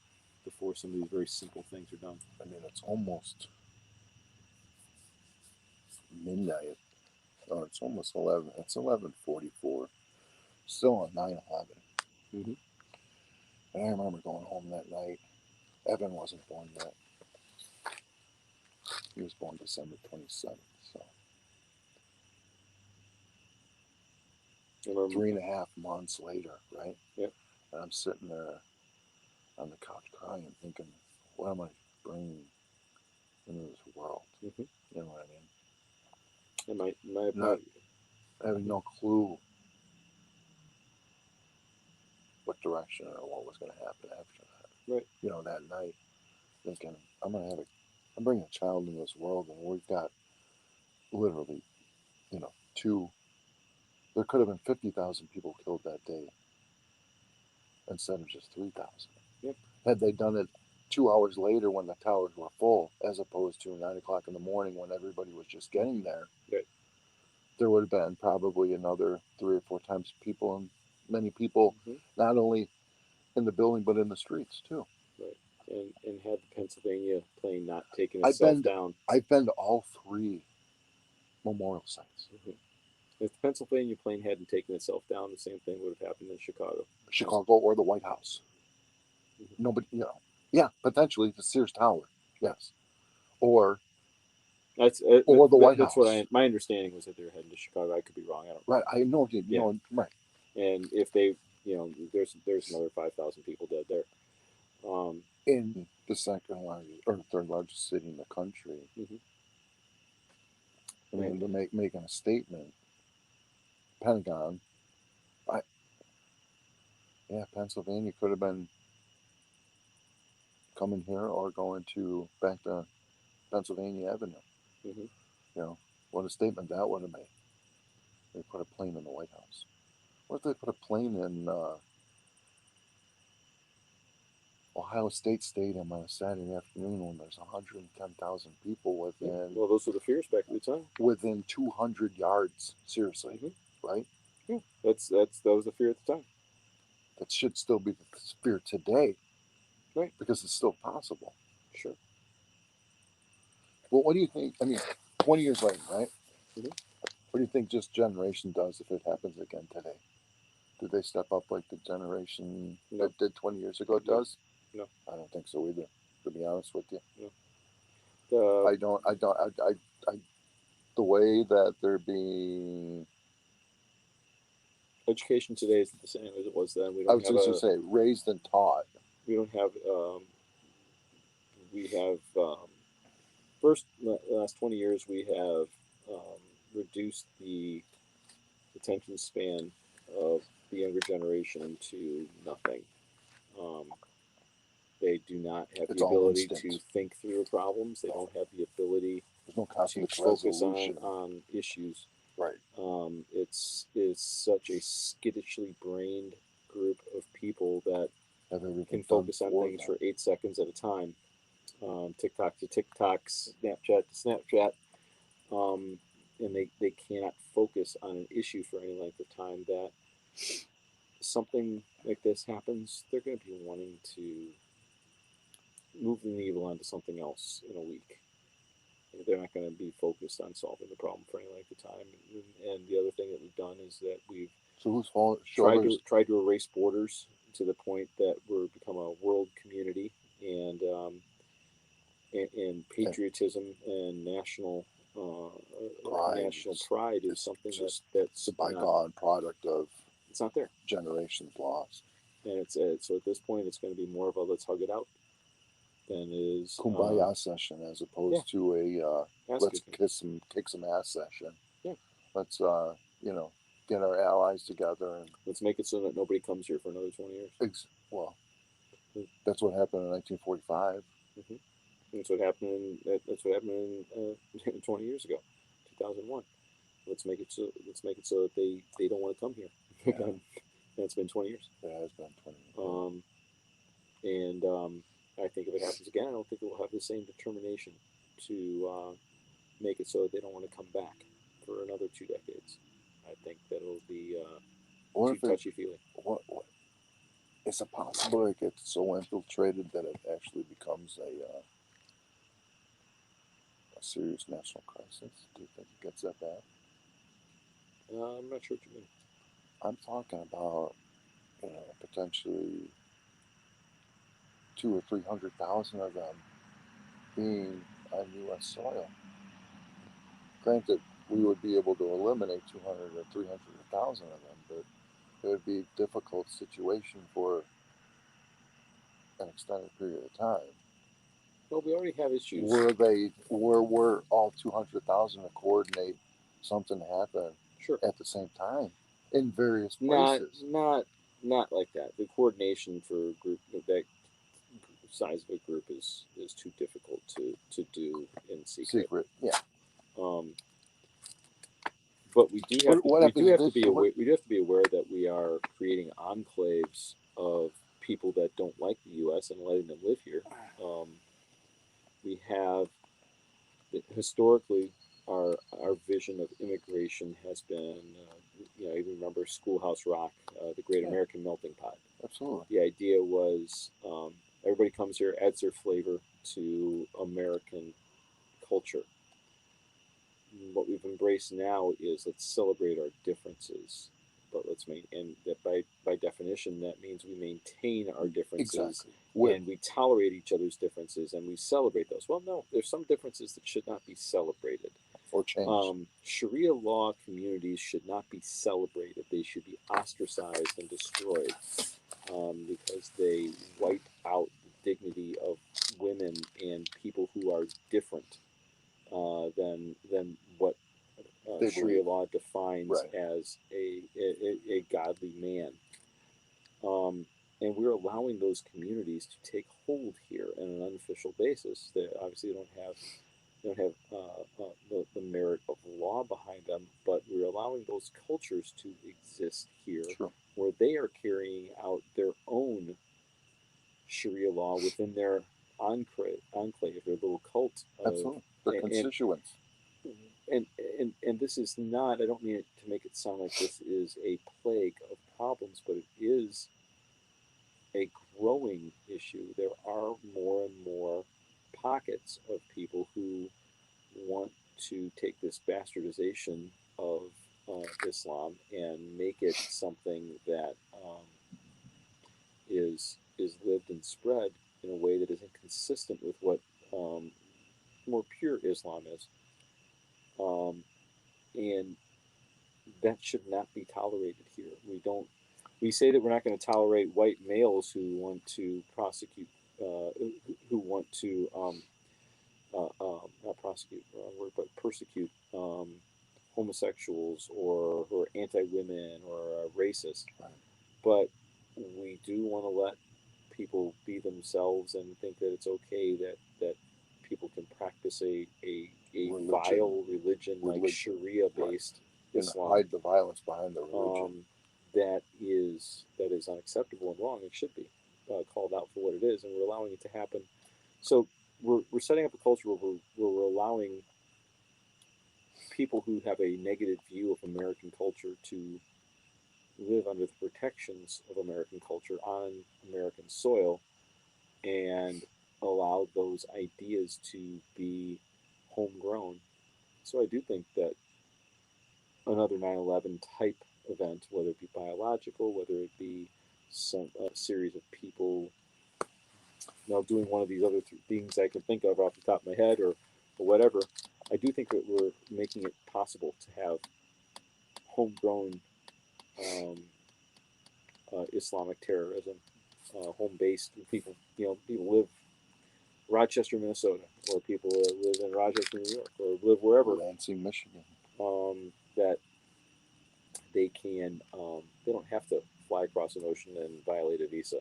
before some of these very simple things are done. I mean, it's almost midnight, or it's almost 11. It's 11:44. Still on 9/11. Mm-hmm. And I remember going home that night. Evan wasn't born yet. He was born December 27th. So 3.5 months later, right? Yep. And I'm sitting there on the couch crying, thinking, what am I bringing into this world? Mm-hmm. You know what I mean? And Not having no clue what direction or what was going to happen after that. right. You know, that night, thinking, I'm bringing a child into this world, and we've got literally, there could have been 50,000 people killed that day instead of just 3,000. Yep. Had they done it 2 hours later when the towers were full, as opposed to 9 o'clock in the morning when everybody was just getting there, Right. there would have been probably another 3 or 4 times people, and many people, Mm-hmm. not only in the building but in the streets too. Right. And had the Pennsylvania plane not taken I've itself been down. I've been to all three memorial sites. Mm-hmm. If the Pennsylvania plane hadn't taken itself down, the same thing would have happened in Chicago. Chicago or the White House. Mm-hmm. Nobody, yeah, potentially the Sears Tower, yes, or That's or the White that's what House. my understanding was that they were heading to Chicago. I could be wrong. I don't. Right, I know you Yeah. know right. And if they, there's another 5,000 people dead there. In the second largest or third largest city in the country. Mm-hmm. I mean, they're making a statement. Pentagon, I, yeah, Pennsylvania could have been coming here or going to back to Pennsylvania Avenue. Mm-hmm. You know, what a statement that would have made. They put a plane in the White House. What if they put a plane in Ohio State Stadium on a Saturday afternoon when there's 110,000 people within Well, those were the fears back at the time. within 200 yards? Seriously, Mm-hmm. right? Yeah, that was the fear at the time. That should still be the fear today, Right. because it's still possible. Sure. Well, what do you think? I mean, 20 years later, right? Mm-hmm. What do you think this generation does if it happens again today? Do they step up like the generation No. that did 20 years ago does? No. I don't think so either, to be honest with you. No. I don't, the way that they're being, Education today isn't the same as it was then. I was just going to say, raised and taught. We don't have. We have first last 20 years we have reduced the attention span of the younger generation to nothing. Um, they do not have It's the all ability instinct. to think through problems. They don't have the ability There's no to conflict focus resolution. on issues. Right. It's such a skittishly brained group of people that can focus on things for 8 seconds at a time. TikTok to TikTok, Snapchat to Snapchat, and they cannot focus on an issue for any length of time. That something like this happens, they're going to be wanting to move the needle onto something else in a week. They're not going to be focused on solving the problem for any length of time. And the other thing that we've done is that we've tried to erase borders to the point that we're become a world community, and and patriotism and uh, pride national pride is is something just that's a not, bygone product of it's not there. generations lost. And it's so at this point it's going to be more of a let's hug it out than it is Kumbaya session as yeah, opposed to a ass let's kicking. kick some ass session. Yeah, Let's you know, get our allies together and let's make it so that nobody comes here for another 20 years. well, that's what happened in 1945. Mm-hmm. That's what happened. That's what happened in 20 years ago, 2001. Let's make it so that they don't want to come here Yeah, again. And it's been 20 years. it has been 20 years. Um, and I think if it happens again, I don't think it will have the same determination to make it so that they don't want to come back for another 2 decades. I think that it'll be What too if it? touchy feely. What is it possible it gets so infiltrated that it actually becomes a serious national crisis? Do you think it gets that bad? I'm not sure what you mean. I'm talking about potentially 2 or 300,000 of them being on U.S. soil. Granted, we would be able to eliminate 200 or 300,000 of them, but it would be a difficult situation for an extended period of time. Well, we already have issues. Were all 200,000 to coordinate something to happen Sure. at the same time in various Not places? not not like that. The coordination for a group that size of a group is too difficult to do in secret. Secret, yeah. Um, but What we do happens have to this? be aware we do have to be aware that we are creating enclaves of people that don't like the U.S. and letting them live here. Um, we have historically our vision of immigration has been you remember Schoolhouse Rock, the Great Yeah, American Melting Pot. absolutely. The idea was everybody comes here, adds their flavor to American culture. What we've embraced now is let's celebrate our differences, but let's make and that by definition that means we maintain our differences Exactly. With and we tolerate each other's differences and we celebrate those. Well, no, there's some differences that should not be celebrated. or change. Sharia law communities should not be celebrated; they should be ostracized and destroyed because they wipe out the dignity of women and people who are different than what They Sharia believe. law defines Right. as a godly man. Um, and we're allowing those communities to take hold here on an unofficial basis. They obviously don't have the merit of law behind them, but we're allowing those cultures to exist here, True. where they are carrying out their own Sharia law within their enclave, their little cult of Absolutely. Their and constituents. and and this is not. I don't mean it to make it sound like this is a plague of problems, but it is a growing issue. There are more and more pockets of people who want to take this bastardization of Islam and make it something that is lived and spread in a way that isn't consistent with what um, more pure Islam is, um, and that should not be tolerated here. We don't. We say that we're not going to tolerate white males who want to prosecute, who want to not prosecute, wrong word, but persecute homosexuals or who are anti-women or racist. Right. But we do want to let people be themselves and think that it's okay that people can practice a Religion. vile religion like Religion. Sharia Right. based And Islam hide the violence behind the religion. that is unacceptable and wrong. It should be called out for what it is, and we're allowing it to happen. So we're setting up a culture where we're allowing people who have a negative view of American culture to live under the protections of American culture on American soil and allow those ideas to be homegrown. So I do think that another 9/11 type event, whether it be biological, whether it be some series of people Now, doing one of these other things I can think of off the top of my head, or whatever, I do think that we're making it possible to have homegrown um, Islamic terrorism, home-based people. People live Rochester, Minnesota, or people live in Rochester, New York, or live wherever. Lansing, Michigan. That they don't have to fly across an ocean and violate a visa.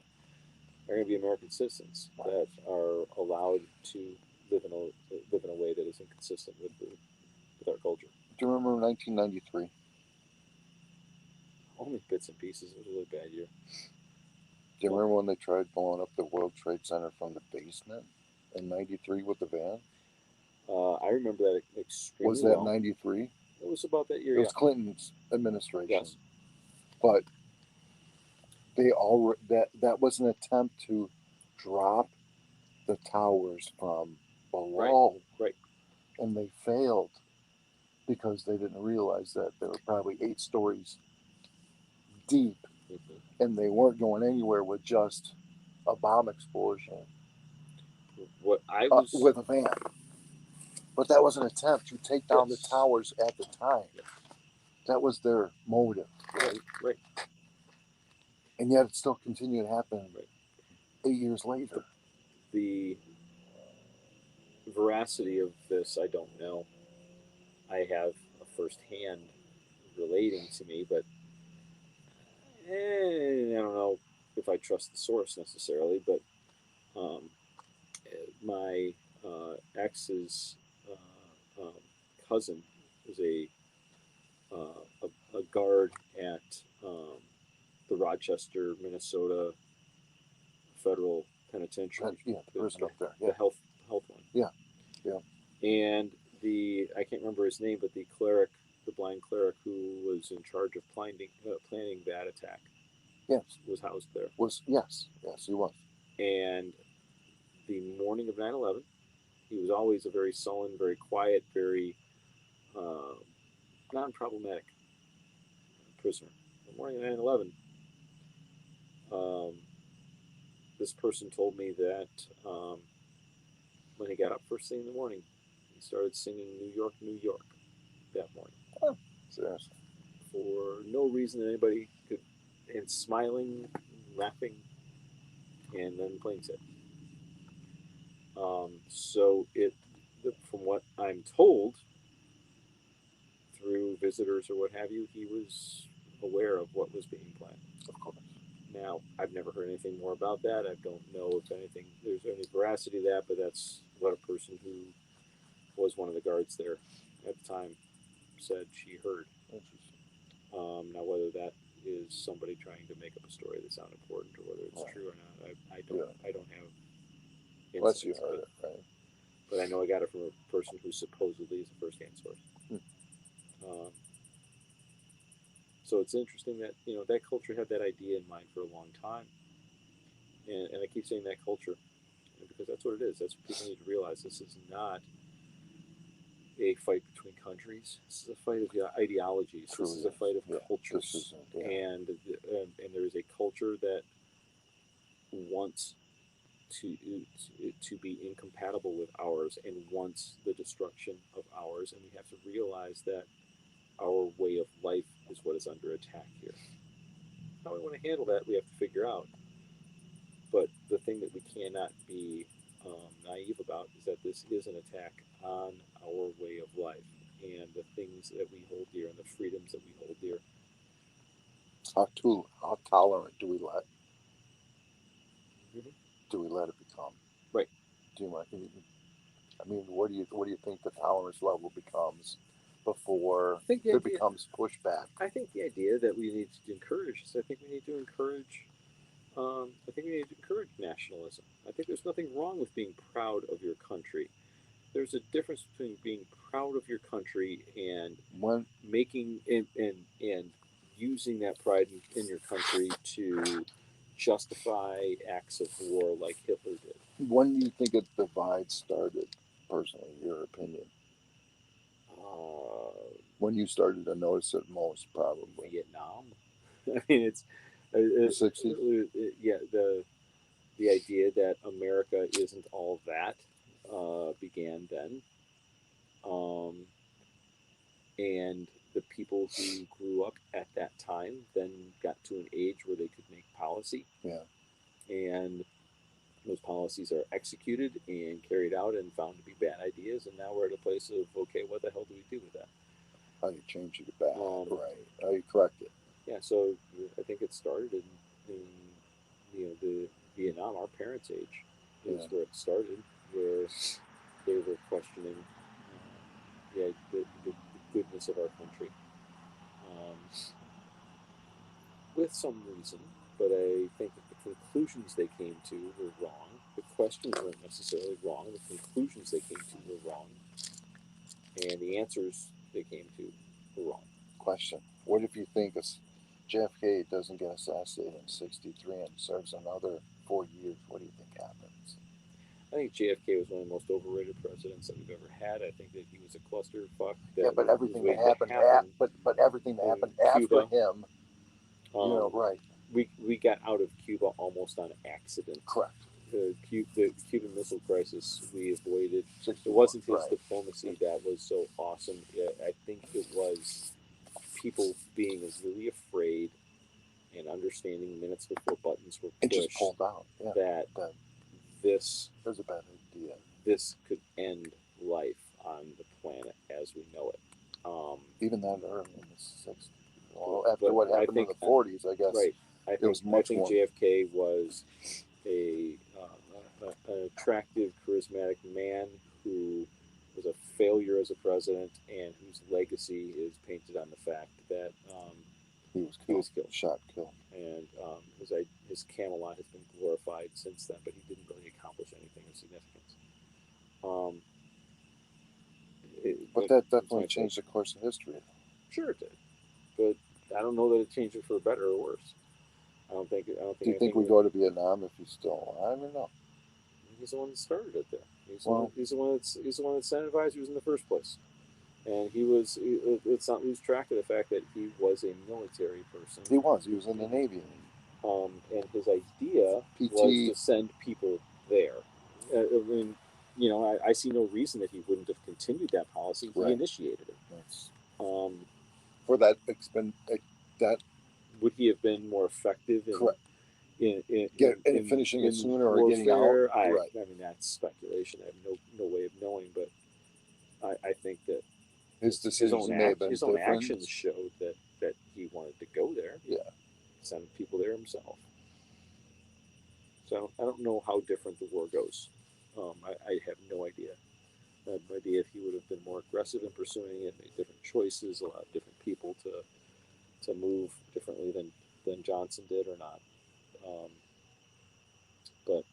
They're going to be American citizens that are allowed to live in a way that is inconsistent with our culture. Do you remember 1993? Only bits and pieces. It was a really bad year. Do you remember when they tried blowing up the World Trade Center from the basement in '93 with the van? I remember that extremely Was that well. '93? It was about that year. It was Clinton's administration. Yes. But that was an attempt to drop the towers from below. Right. And they failed because they didn't realize that they were probably 8 stories deep, and they weren't going anywhere with just a bomb explosion. What I was with a van. But that was an attempt to take down the towers at the time. That was their motive, right? Right. And yet it still continued to happen 8 years later. The veracity of this, I don't know. I have a firsthand relating to me, but I don't know if I trust the source necessarily. But um, my ex's um, cousin was a guard at the Rochester, Minnesota Federal Penitentiary. Yeah, the prison up there. Yeah. The health one. Yeah. And I can't remember his name, but the blind cleric who was in charge of planning that attack. Yes. Was housed there. Yes, he was. And the morning of 9/11, he was always a very sullen, very quiet, very non-problematic prisoner. The morning of 9/11, this person told me that when he got up first thing in the morning, he started singing "New York, New York" that morning. Oh, seriously. For no reason that anybody could, and smiling, laughing, and then playing it. From what I'm told, through visitors or what have you, he was aware of what was being planned. Of course. Now, I've never heard anything more about that. I don't know if there's any veracity to that, but that's what a person who was one of the guards there at the time said she heard. Now, whether that is somebody trying to make up a story that sounds important, or whether it's true or not, I don't have. Unless you heard it, right? But I know I got it from a person who supposedly is a first-hand source. So it's interesting that that culture had that idea in mind for a long time, and I keep saying that culture because that's what it is. That's what people need to realize. This is not a fight between countries. This is a fight of ideologies. This is a fight of cultures, and there is a culture that wants to be incompatible with ours and wants the destruction of ours, and we have to realize that our way of life is what is under attack here. How we want to handle that, we have to figure out. But the thing that we cannot be naive about is that this is an attack on our way of life and the things that we hold dear and the freedoms that we hold dear. How tolerant do we let? Mm-hmm. Do we let it become? Right. I mean, what do you think the tolerance level becomes before it becomes pushback? I think the idea that we need to encourage is I think we need to encourage nationalism. I think there's nothing wrong with being proud of your country. There's a difference between being proud of your country and making and using that pride in your country to justify acts of war like Hitler did. When do you think a divide started, personally, your opinion? When you started to notice it most, probably. Vietnam. I mean, it's the 60s? Yeah, the idea that America isn't all that began then. Um, and the people who grew up at that time then got to an age where they could make policy, Yeah. and those policies are executed and carried out and found to be bad ideas. And now we're at a place of, okay, what the hell do we do with that? How you change it back, Um, right? How you correct it. yeah, so I think it started in the Vietnam. Our parents' age is Yeah. where it started, where they were questioning the goodness of our country, um, with some reason. But I think that the conclusions they came to were wrong. The questions weren't necessarily wrong. The conclusions they came to were wrong, and the answers they came to were wrong. Question: what if you think JFK doesn't get assassinated in '63 and serves another 4 years? What do you think happens? I think JFK was one of the most overrated presidents that we've ever had. I think that he was a clusterfuck Yeah, that but was everything that waiting to happened, happen but everything that in happened after Cuba. him, Um, right? we got out of Cuba almost on accident. Correct. The Cuban Missile Crisis we avoided. It 61, wasn't his right? diplomacy that was so awesome. I think it was people being really afraid and understanding minutes before buttons were It just pushed pulled out. Yeah, that that this was a bad idea. this could end life on the planet as we know it. Even that early in the '60s. Well, but, after what I happened in think the '40s, I guess right. it was I much think more. JFK was an attractive, charismatic man who was a failure as a president and whose legacy is painted on the fact that He was killed. shot, killed. And his Camelot has been glorified since then, but he didn't really accomplish anything of significance. Um, But that that's definitely my take. changed the course of history. Sure, it did, but I don't know that it changed it for better or worse. I don't think. I don't Do think you think anything. we go to Vietnam if he's still alive or no? He's the one that started it there. Well, He's the one that sent advisors in the first place, and he was. Let's not lose track of the fact that he was a military person. he was. He was in the Navy. And his idea was PT. to send people there. I mean, I see no reason that he wouldn't have continued that policy. He Right. initiated it. That's Um, for that that would he have been more effective correct. in in, Get in, finishing it in sooner or getting out. warfare? Right. I mean, that's speculation. I have no way of knowing, but I think that His decisions may have been his own different. actions showed that he wanted to go there. Yeah. Send people there himself. So I don't know how different the war goes. I have no idea. I have no idea if he would have been more aggressive in pursuing it, made different choices, allowed different people to move differently than Johnson did or not. Um, but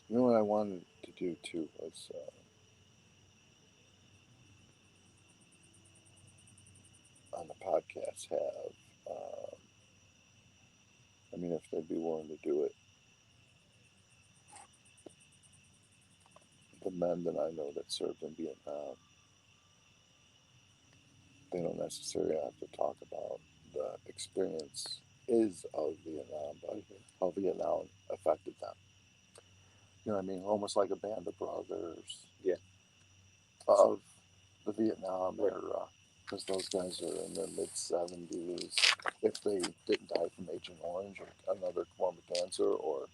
You know what I wanted to do too was on the podcast have. I mean, if they'd be willing to do it, the men that I know that served in Vietnam, they don't necessarily have to talk about the experience is of Vietnam, but how Vietnam affected them. You know what I mean? Almost like a band of brothers yeah, of the Vietnam right. era, because those guys are in their mid 70s. If they didn't die from Agent Orange or another form of cancer or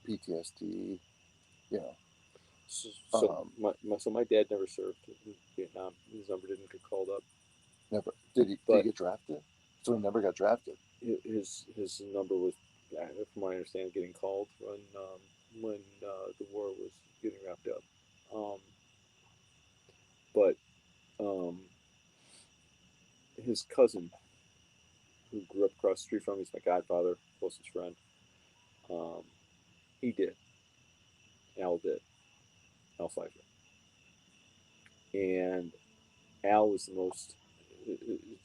PTSD, you know. So my dad never served in Vietnam. His number didn't get called up, Never did he but get drafted? So he never got drafted. his number was, from my understanding, getting called when the war was getting wrapped up. Um, but um, his cousin, who grew up across the street from him, he's my godfather, closest friend. Um, he did. Al did. Al Pfeiffer. And Al was the most.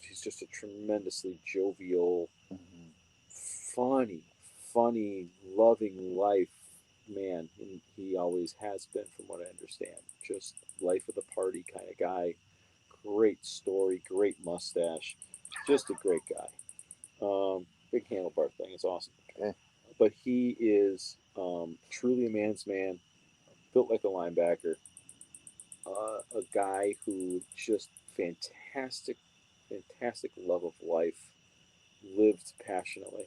He's just a tremendously jovial, Mm-hmm. funny, loving life man. And he always has been, from what I understand. Just life of the party kind of guy. Great story, great mustache. Just a great guy. Big handlebar thing is awesome. Okay. But who just fantastic, fantastic love of life, lived passionately.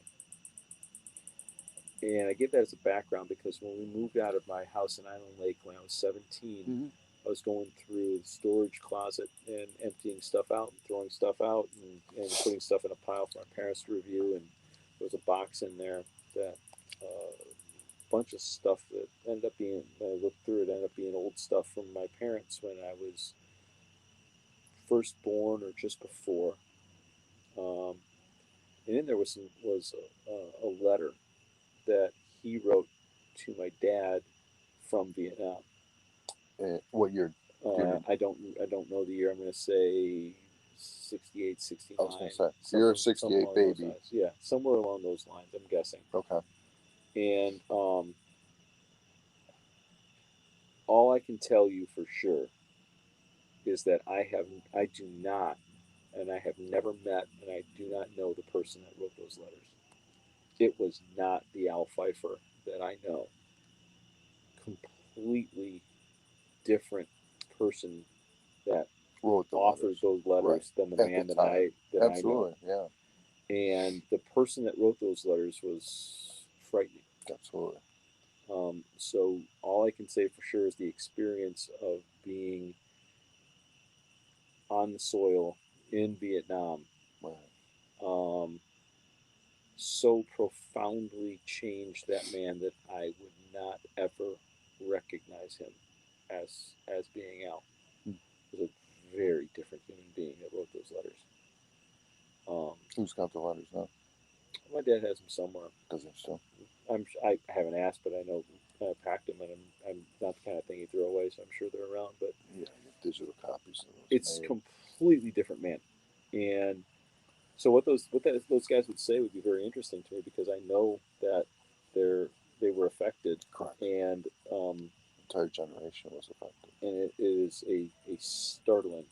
And I give that as a background because when we moved out of my house in Island Lake when I was 17, Mm-hmm. I was going through the storage closet and emptying stuff out and throwing stuff out and putting stuff in a pile for my parents to review. And there was a box in there that bunch of stuff that ended up being, when I looked through it, ended up being old stuff from my parents when I was first born or just before. Um, and in there was a letter that he wrote to my dad from Vietnam. What year? I don't know the year. I'm going to say 68, I was gonna 69, say you're a something '68 along those baby. lines. Yeah, somewhere along those lines. I'm guessing. Okay. And all I can tell you for sure is that I do not, and I have never met, and I do not know the person that wrote those letters. It was not the Al Pfeiffer that I know. Completely different person that Wrote the authored letters. those Right. letters than the At the man that time. I know. Absolutely. Yeah. And the person that wrote those letters was frightening. Absolutely. So all I can say for sure is the experience of being on the soil in Vietnam Right. um, so profoundly changed that man that I would not ever recognize him as being Al. Hmm. He was a very different human being that wrote those letters. Um, Who's got the letters now? my dad has them somewhere. Does he still? I haven't asked, but I know I packed them, and I'm not the kind of thing you throw away, so I'm sure they're around. But Yeah, you have digital copies of it's those made. completely different man, and so those guys would say would be very interesting to me because I know that they were affected, Correct. and Entire generation was affected. it is a startling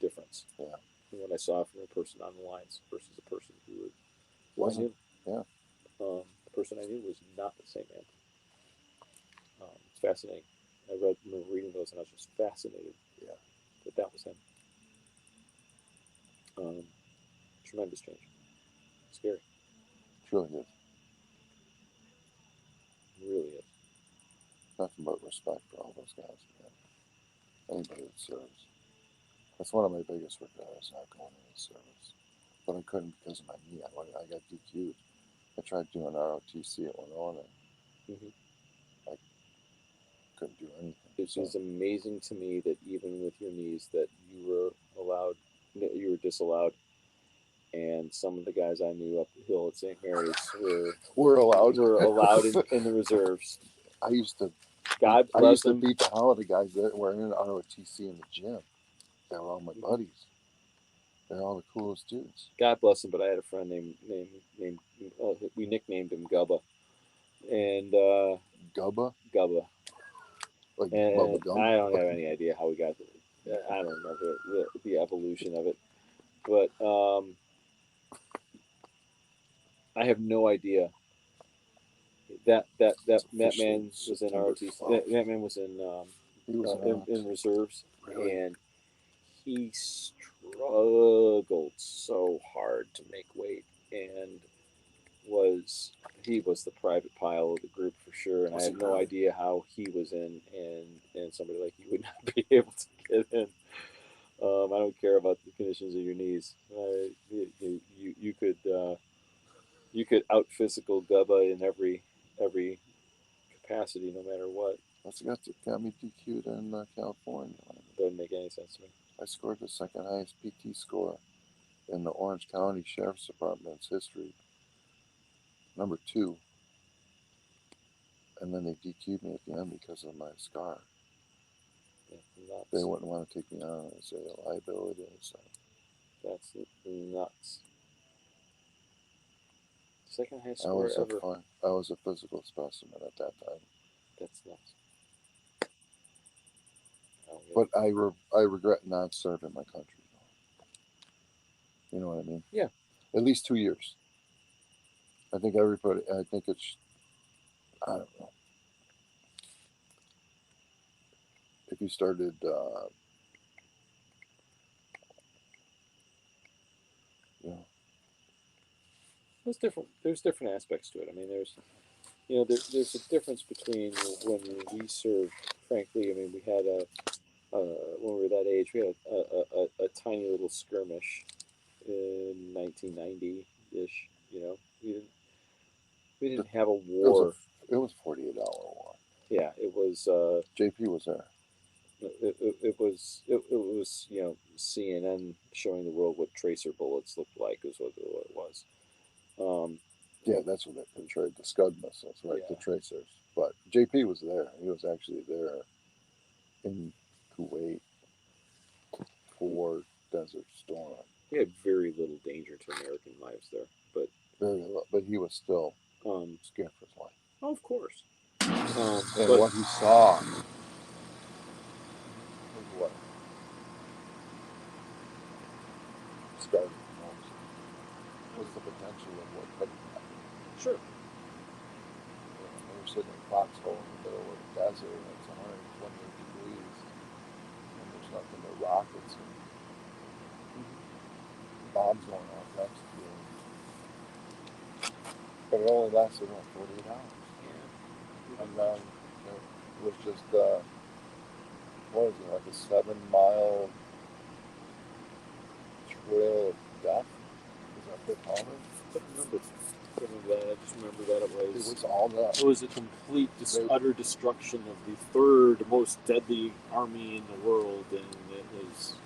difference Yeah. from what I saw from a person on the lines versus a person who I Wasn't. knew. Yeah. The person I knew was not the same man. It's fascinating. Remember reading those, and I was just fascinated Yeah. that that was him. Um, Tremendous change. Scary. Truly is. It really is. Nothing but respect for all those guys, man. Anybody that serves. That's one of my biggest regrets, not going in the service. But I couldn't because of my knee. I got DQ'd. I tried doing ROTC at Winona. Mm-hmm. I couldn't do anything. It So is amazing to me that even with your knees, that you were disallowed, and some of the guys I knew up the hill at St. Mary's we're allowed. were allowed in the reserves. I used to. God I bless used to them. beat the hell out of guys that were in ROTC in the gym. They were all my Mm-hmm. buddies. They're all the coolest dudes. God bless him. But I had a friend named we nicknamed him Gubba, and Gubba, Gubba, like Bubba and Gump. I don't have any idea how we got. I don't remember the evolution of it, but I have no idea. That Officially man was in September ROTC. 12th. That man was He was not. in reserves, Really? and he struggled so hard to make weight, and was he was the private pile of the group for sure. And I Was he have no really? idea how he was in, and somebody like you would not be able to get in. I don't care about the conditions of your knees. You could out physical Gubba in every capacity, no matter what. That's got me DQ'd in California. Doesn't make any sense to me. I scored the second highest PT score in the Orange County Sheriff's Department's history, number 2. And then they DQ'd me at the end because of my scar. That's They nuts. wouldn't want to take me on as a liability. So That's nuts. Second highest I score was a ever. fun. I was a physical specimen at that time. That's nuts. I don't get But it. I regret not serving my country. You know what I mean? Yeah. At least 2 years. I think everybody. I think it's. I don't know. if you started, you know, There's different aspects to it. I mean, there's a difference between when we served. Frankly, I mean, we had when we were that age, we had a tiny little skirmish in 1990 ish. We didn't have a war. it was 48-hour war. Yeah, it was. JP was there. It was CNN showing the world what tracer bullets looked like is what it was. Yeah, that's what they portrayed, the Scud missiles, right? Yeah. The tracers. But JP was there. He was actually there in Kuwait for Desert Storm. He had very little danger to American lives there, but Very little, but he was still scared for his life. Oh, of course. And what he saw was what started the most was the potential of what could happen. Sure. They were sitting in a foxhole in the middle of the desert, and it's 128 degrees, and there's nothing but rockets and bombs going off next to you. But it only lasted 48 hours. Yeah. And then it was just what is it, like a 7-mile trail of death? Is that what they call it? Couldn't remember that. I just remember that It was all that. It was a complete, utter destruction of the third most deadly army in the world, and it was.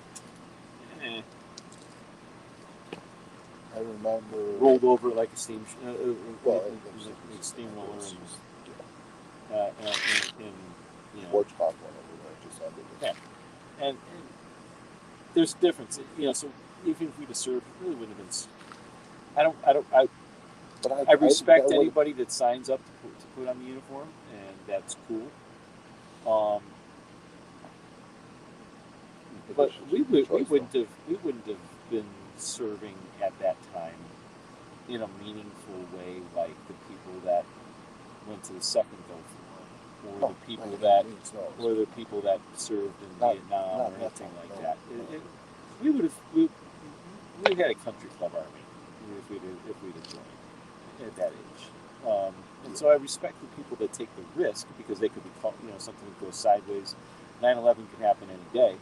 I remember rolled over like a steam. Steamroller, and Sportscom went over there just ended it. Yeah, and there's a difference, So even if we'd have served, it really wouldn't have been. I respect anybody that signs up to put on the uniform, and that's cool. But we wouldn't have been serving at that time in a meaningful way like the people that went to the second Gulf War, or the people that served in Vietnam or anything like that. We would have had a country club army if we'd have joined at that age. And so I respect the people that take the risk because they could be caught, something that goes sideways. 9/11 can happen any day.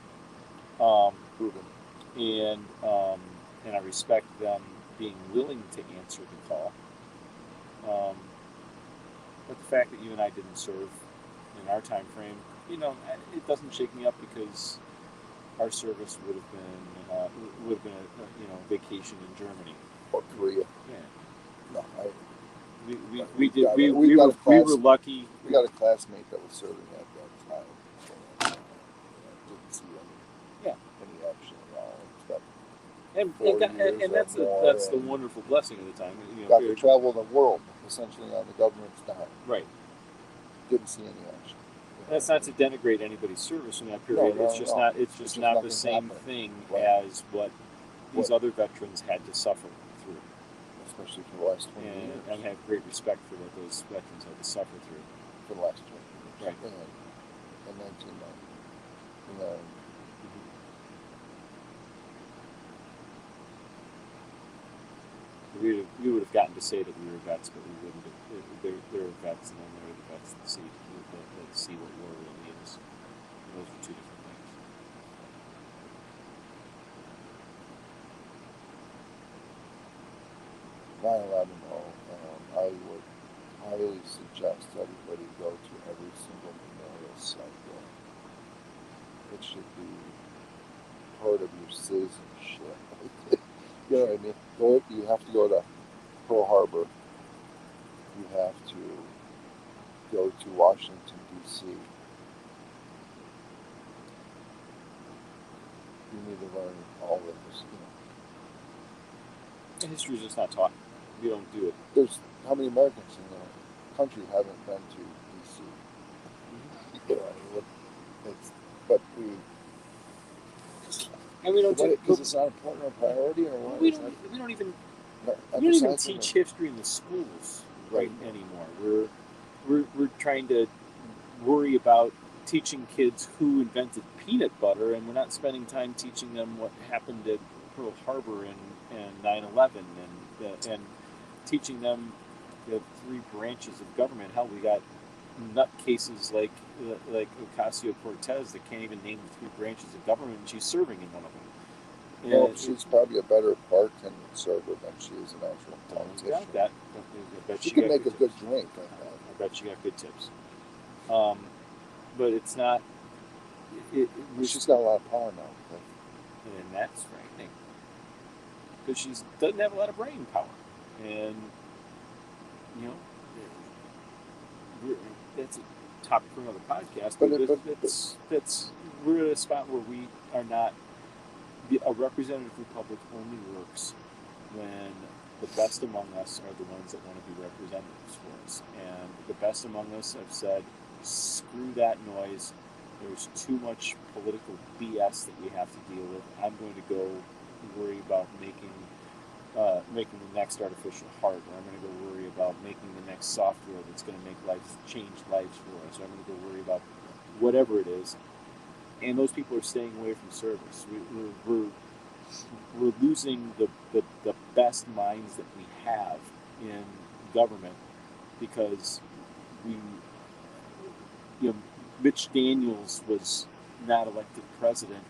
And I respect them being willing to answer the call. But the fact that you and I didn't serve in our time frame, it doesn't shake me up because our service would have been a vacation in Germany or Korea. Yeah. No, we were lucky. We got a classmate that was serving at that time. Didn't see any action at all. And that's the wonderful blessing of the time. Got to travel the world essentially on the government's dime. Right. Didn't see any action. That's not to denigrate anybody's service in that period. It's just not the same thing as what these other veterans had to suffer through. Especially for the last 20 years. And I have great respect for what those veterans had to suffer through. For the last 20 years. Right. In 1990. We would have gotten to say that we were vets, but we wouldn't have. They were vets, and then they were the vets that see what war really is. Those are two different things. 9/11, I would highly suggest everybody go to every single memorial site there. It should be part of your citizenship. You know what I mean? You have to go to Pearl Harbor. You have to go to Washington, D.C. You need to learn all of this. History is just not taught. We don't do it. There's how many Americans in the country haven't been to D.C. But we. And we don't because it's not important or priority, or what? We don't even teach history in the schools right anymore. We're trying to worry about teaching kids who invented peanut butter, and we're not spending time teaching them what happened at Pearl Harbor and 9/11, and teaching them the three branches of government. Hell, we got nutcases like Ocasio Cortez that can't even name the three branches of government, and she's serving in one of them. Well, she's probably a better bartender server than she is an actual politician. Doubt that. I bet she can make a good drink. I bet she got good tips. But it's not. She's got a lot of power now, and that's frightening because she doesn't have a lot of brain power, and you know, that's a topic for another podcast. But we're at a spot where we are not. A representative republic only works when the best among us are the ones that want to be representatives for us. And the best among us have said, screw that noise. There's too much political BS that we have to deal with. I'm going to go worry about making the next artificial heart, or I'm going to go worry about making the next software that's going to change lives for us, or I'm going to go worry about whatever it is. And those people are staying away from service. We're losing the best minds that we have in government because Mitch Daniels was not elected president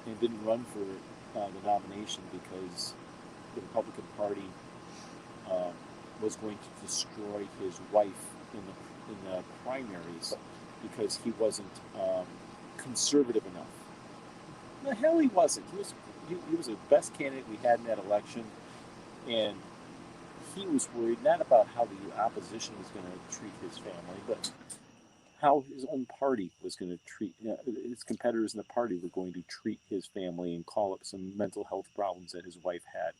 and didn't run for the nomination because the Republican Party was going to destroy his wife in the primaries because he wasn't conservative enough. The hell he wasn't. He was the best candidate we had in that election, and he was worried not about how the opposition was going to treat his family, but how his own party was going to treat his competitors in the party were going to treat his family and call up some mental health problems that his wife had.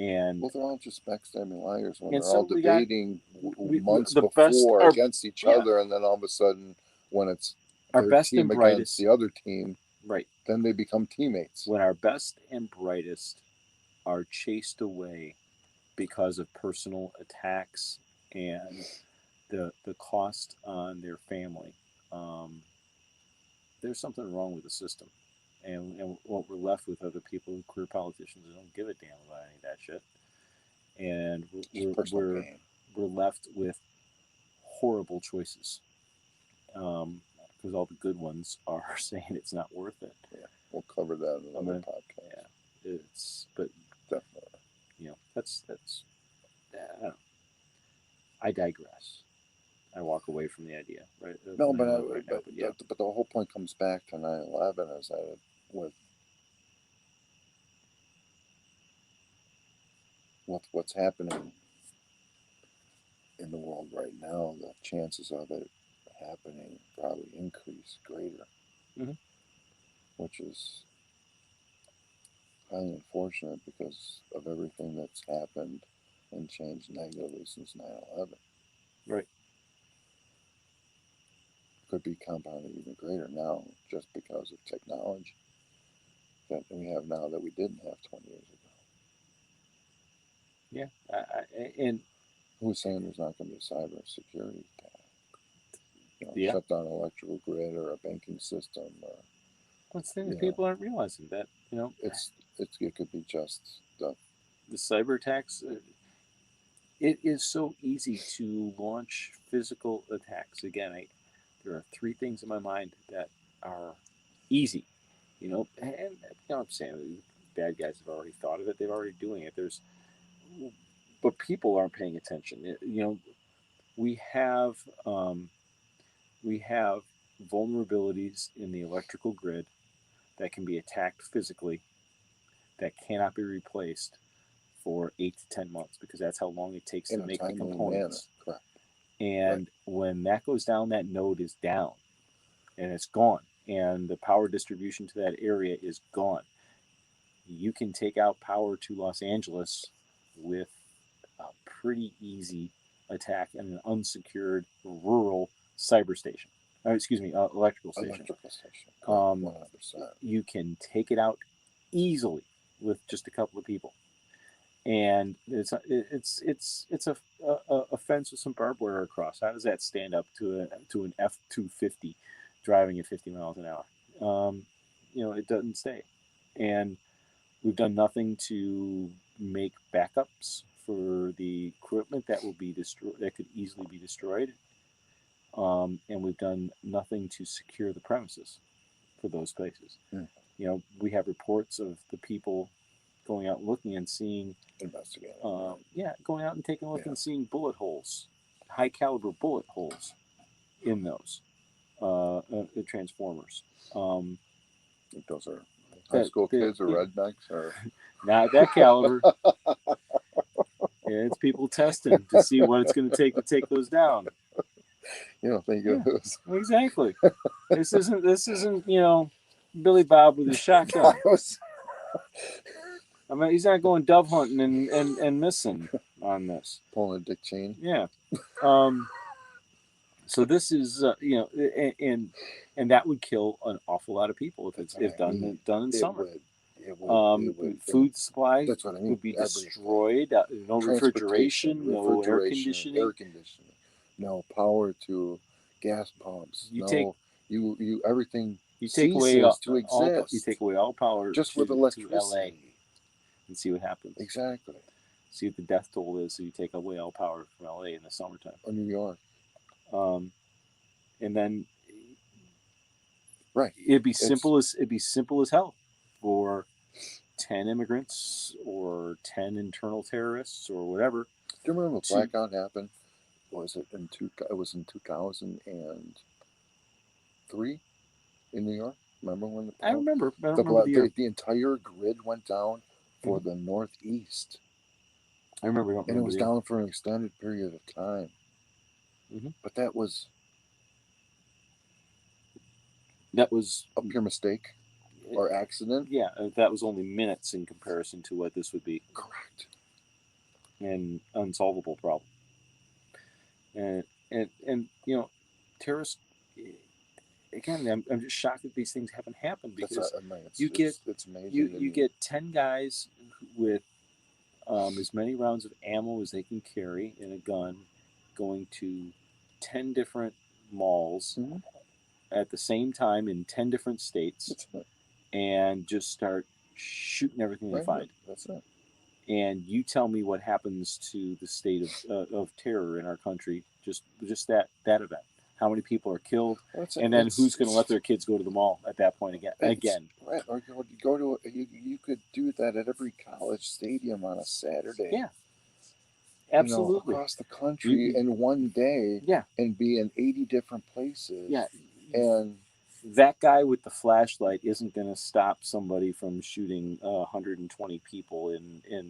And they're all just backstabbing liars when they're all debating months before against each other, and then all of a sudden, when it's our best team and against the other team, right? Then they become teammates. When our best and brightest are chased away because of personal attacks and the cost on their family, there's something wrong with the system. And what we're left with are the people, career politicians, who don't give a damn about any of that shit. And we're left with horrible choices. Because all the good ones are saying it's not worth it. Yeah, we'll cover that in another podcast. Yeah, but definitely. That's I don't know. I digress. I walk away from the idea. Right? No, but the whole point comes back to 9/11 is that with what's happening in the world right now, the chances of it happening probably increase greater, which is highly unfortunate because of everything that's happened and changed negatively since 9/11. Right. Could be compounded even greater now just because of technology that we have now that we didn't have 20 years ago. Yeah, and who's saying there's not going to be a cyber security attack? Shut down an electrical grid or a banking system. What's the thing that people aren't realizing that it could be just the cyber attacks. It is so easy to launch physical attacks. Again, there are three things in my mind that are easy. And I'm saying bad guys have already thought of it. They're already doing it. But people aren't paying attention. We have vulnerabilities in the electrical grid that can be attacked physically that cannot be replaced for 8 to 10 months because that's how long it takes to make the components. Correct. And when that goes down, that node is down and it's gone. And the power distribution to that area is gone. You can take out power to Los Angeles with a pretty easy attack in an unsecured rural cyber station. Electrical station. 100%. You can take it out easily with just a couple of people, and it's a fence with some barbed wire across. How does that stand up to an F-250 driving at 50 miles an hour. It doesn't stay, and we've done nothing to make backups for the equipment that will be destroyed, that could easily be destroyed, and we've done nothing to secure the premises for those places. Mm. We have reports of the people going out looking and seeing, investigating. Going out and taking a look Yeah. and seeing bullet holes, high caliber bullet holes in those transformers. Those are high school kids or yeah, rednecks or not that caliber. Yeah, it's people testing to see what it's going to take those down. You don't think it was Exactly. This isn't Billy Bob with his shotgun. I mean, he's not going dove hunting and missing on this. Pulling a Dick Cheney. Yeah. So this is and that would kill an awful lot of people if done in summer. It would. Food supply That's what I mean. would be destroyed. No refrigeration, no air conditioning, no power to gas pumps. Everything. You take away all, to exist. You take away all power just with electricity. To LA and see what happens. Exactly. See what the death toll is. So you take away all power from LA in the summertime. Or New York. And then right, it'd be simple as hell for 10 immigrants or 10 internal terrorists or whatever. Do you remember when blackout happened? It was in 2003 in New York. Remember when I remember. I don't remember the entire grid went down for the Northeast. I remember. And it was down for an extended period of time. Mm-hmm. But that was a pure mistake or accident. Yeah, that was only minutes in comparison to what this would be. Correct. And unsolvable problem. And terrorists. Again, I'm just shocked that these things haven't happened because it's amazing. You get 10 guys with as many rounds of ammo as they can carry in a gun, going to 10 different malls at the same time in 10 different states, and just start shooting everything they find. That's it. And you tell me what happens to the state of terror in our country, just that event. How many people are killed, and then who's going to let their kids go to the mall at that point again? Right, or you could do that at every college stadium on a Saturday. Yeah, absolutely. Across the country in one day. Yeah, and be in 80 different places. Yeah, and that guy with the flashlight isn't going to stop somebody from shooting 120 people in a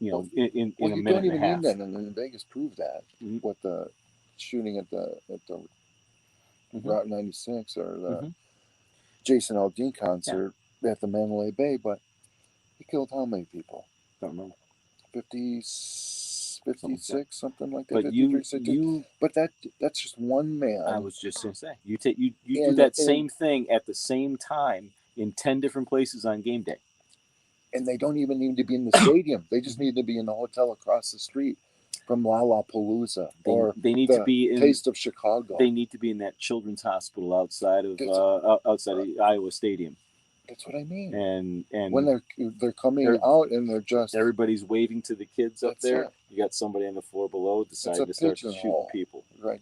minute and a half. You don't even need that, and Vegas proved that with the shooting at the Route 96 or the Jason Aldean concert at the Mandalay Bay, but he killed how many people? Don't remember. 56, something like that. But 53, but that's just one man. I was just going to say, you do that same thing at the same time in 10 different places on game day. And they don't even need to be in the stadium. They just need to be in the hotel across the street from Lollapalooza, they need to be in Taste of Chicago. They need to be in that children's hospital outside of Iowa Stadium. That's what I mean. And when they're coming out and they're just everybody's waving to the kids up there. You got somebody on the floor below deciding to start shooting people. Right.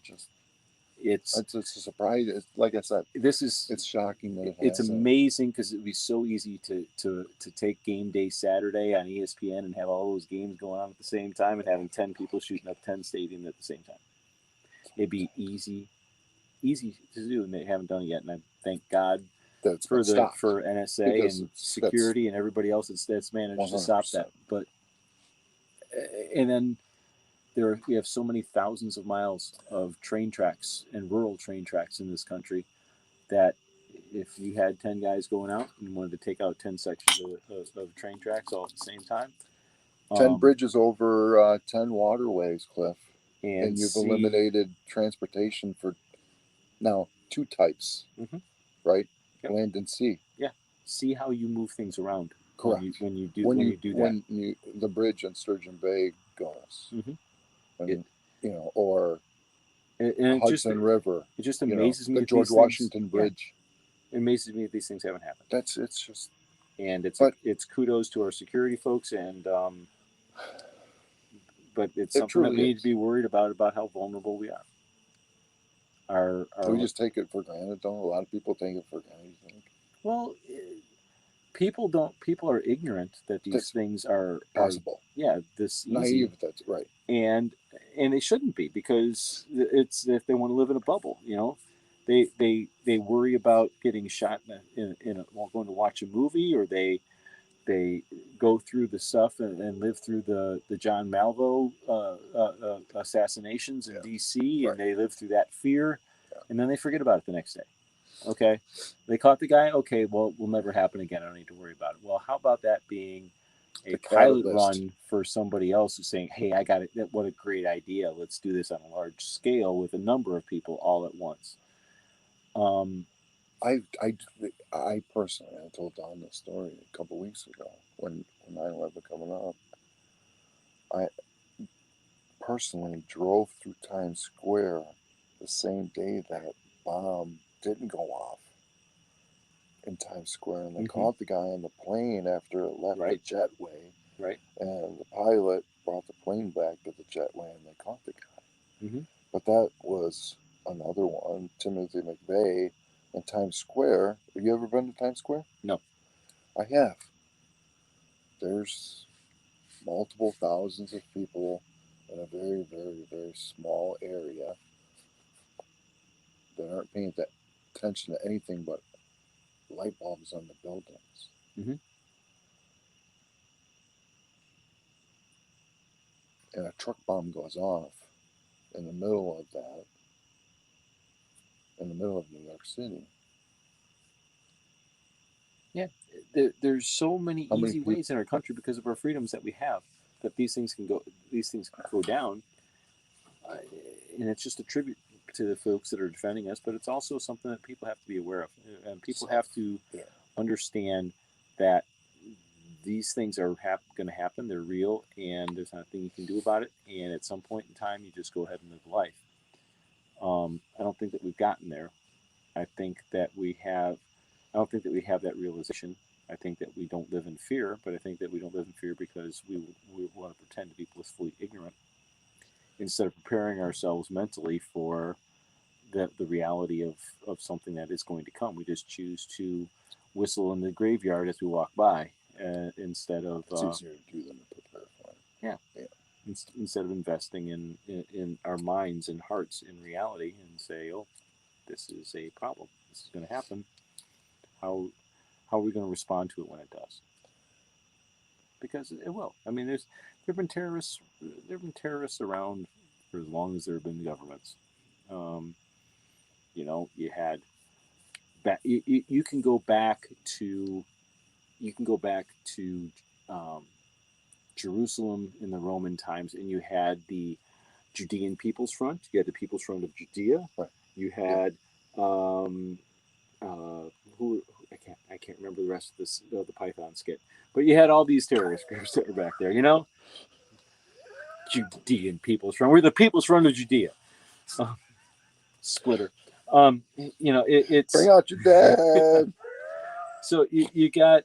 It's a surprise. Like I said, it's shocking that it's amazing because it'd be so easy to take game day Saturday on ESPN and have all those games going on at the same time and having 10 people shooting up 10 stadiums at the same time. It'd be easy to do, and they haven't done it yet. And I thank God for NSA and security and everybody else that's managed 100%. To stop that. But and then we have so many thousands of miles of train tracks and rural train tracks in this country that if you had 10 guys going out and you wanted to take out 10 sections of train tracks all at the same time. 10 bridges over 10 waterways, Cliff. And you've eliminated transportation for now 2 types, right? Yep. Land and sea. Yeah. See how you move things around. Correct. When you do that. The bridge on Sturgeon Bay goes. And, or And Hudson River. It just amazes me. The George Washington Bridge. It amazes me that these things haven't happened. It's just, and it's kudos to our security folks, and but it's something that we need to be worried about how vulnerable we are. We just take it for granted, don't a lot of people take it for granted, you think? Well, people don't. People are ignorant that these things are possible. This easy. Naive. That's right. And they shouldn't be, because it's if they want to live in a bubble, they worry about getting shot while going to watch a movie, or they go through the stuff and live through the John Malvo assassinations in D.C. and they live through that fear, and then they forget about it the next day. Okay, they caught the guy. Okay, well, it will never happen again. I don't need to worry about it. Well, how about that being a pilot run for somebody else who's saying, "Hey, I got it. What a great idea! Let's do this on a large scale with a number of people all at once." I personally, I told Don this story a couple weeks ago when 9/11 coming up. I personally drove through Times Square the same day that bomb didn't go off in Times Square, and they caught the guy on the plane after it left the jetway. Right. And the pilot brought the plane back to the jetway, and they caught the guy. But that was another one, Timothy McVeigh in Times Square. Have you ever been to Times Square? No. I have. There's multiple thousands of people in a very, very, very small area that aren't paying attention to anything but light bulbs on the buildings. And a truck bomb goes off in the middle of that, in the middle of New York City. Yeah, there's so many easy ways in our country because of our freedoms that we have that these things can go down, and it's just a tribute to the folks that are defending us. But it's also something that people have to be aware of, and people have to understand that these things are going to happen. They're real, and there's nothing you can do about it. And at some point in time, you just go ahead and live life. I don't think that we've gotten there. I think that we have. I don't think that we have that realization. I think that we don't live in fear, but I think that we don't live in fear because we want to pretend to be blissfully ignorant instead of preparing ourselves mentally for the reality of something that is going to come. We just choose to whistle in the graveyard as we walk by instead of. It's easier to do than to prepare for it. Yeah. Instead of investing in our minds and hearts in reality and say, oh, this is a problem. This is going to happen. How are we going to respond to it when it does? Because it will. I mean, there've been terrorists around for as long as there have been governments. You had you can go back to Jerusalem in the Roman times, and you had the Judean People's Front. You had the People's Front of Judea. Right. You had who I can't remember the rest of the Python skit, but you had all these terrorist groups that were back there. Judean People's Front. We're the People's Front of Judea. Splitter. It's bring out your dad. So you got.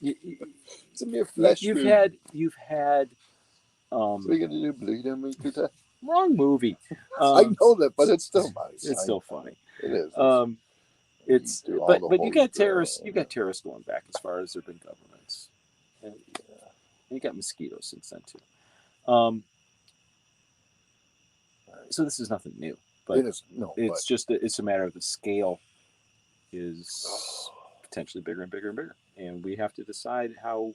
It's a mere flesh you've wound. had. So you're gonna do bleed on me to death? Wrong movie. I know that, but it's still funny. It's still funny. It is. But you got terrorists. You got terrorists going back as far as there've been governments, and you got mosquitoes since then too. So this is nothing new, but it's a matter of the scale is potentially bigger and bigger and bigger, and we have to decide how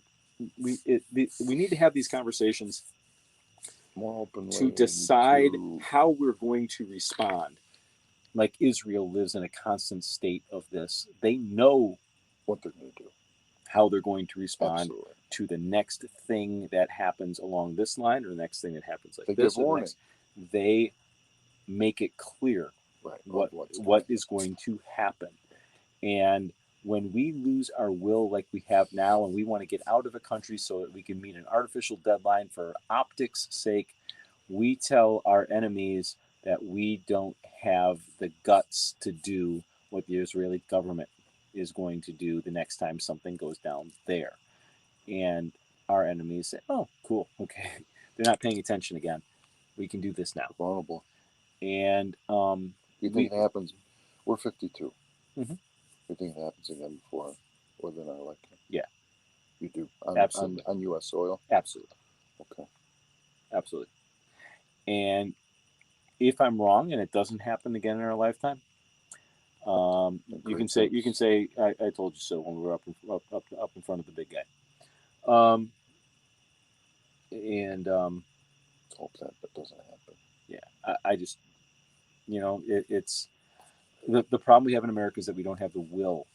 we need to have these conversations more openly to decide how we're going to respond. Like Israel lives in a constant state of this. They know what they're going to do, how they're going to respond to the next thing that happens along this line or the next thing that happens like this. They make it clear what is going to happen. And when we lose our will like we have now and we want to get out of a country so that we can meet an artificial deadline for optics' sake, we tell our enemies, that we don't have the guts to do what the Israeli government is going to do the next time something goes down there. And our enemies say, oh, cool, okay. They're not paying attention again. We can do this now. Vulnerable. And You think it happens? We're 52. Mhm. You think it happens again before within our lifetime? Yeah. You do? Absolutely. On U.S. soil? Absolutely. Okay. Absolutely. And if I'm wrong and it doesn't happen again in our lifetime, you can say I told you so when we were up in front of the big guy. And Let's hope that doesn't happen. yeah, I just it's the problem we have in America is that we don't have the will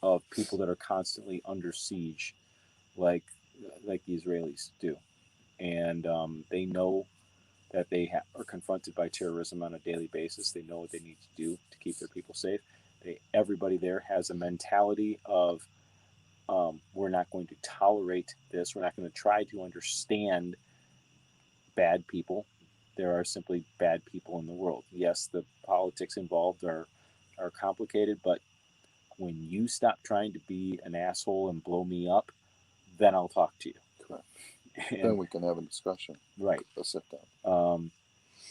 of people that are constantly under siege, like like the Israelis do, and they know that they are confronted by terrorism on a daily basis. They know what they need to do to keep their people safe. Everybody there has a mentality of we're not going to tolerate this. We're not going to try to understand bad people. There are simply bad people in the world. Yes, the politics involved are complicated, but when you stop trying to be an asshole and blow me up, then I'll talk to you. Correct. And, then we can have a discussion. Right. A sit down.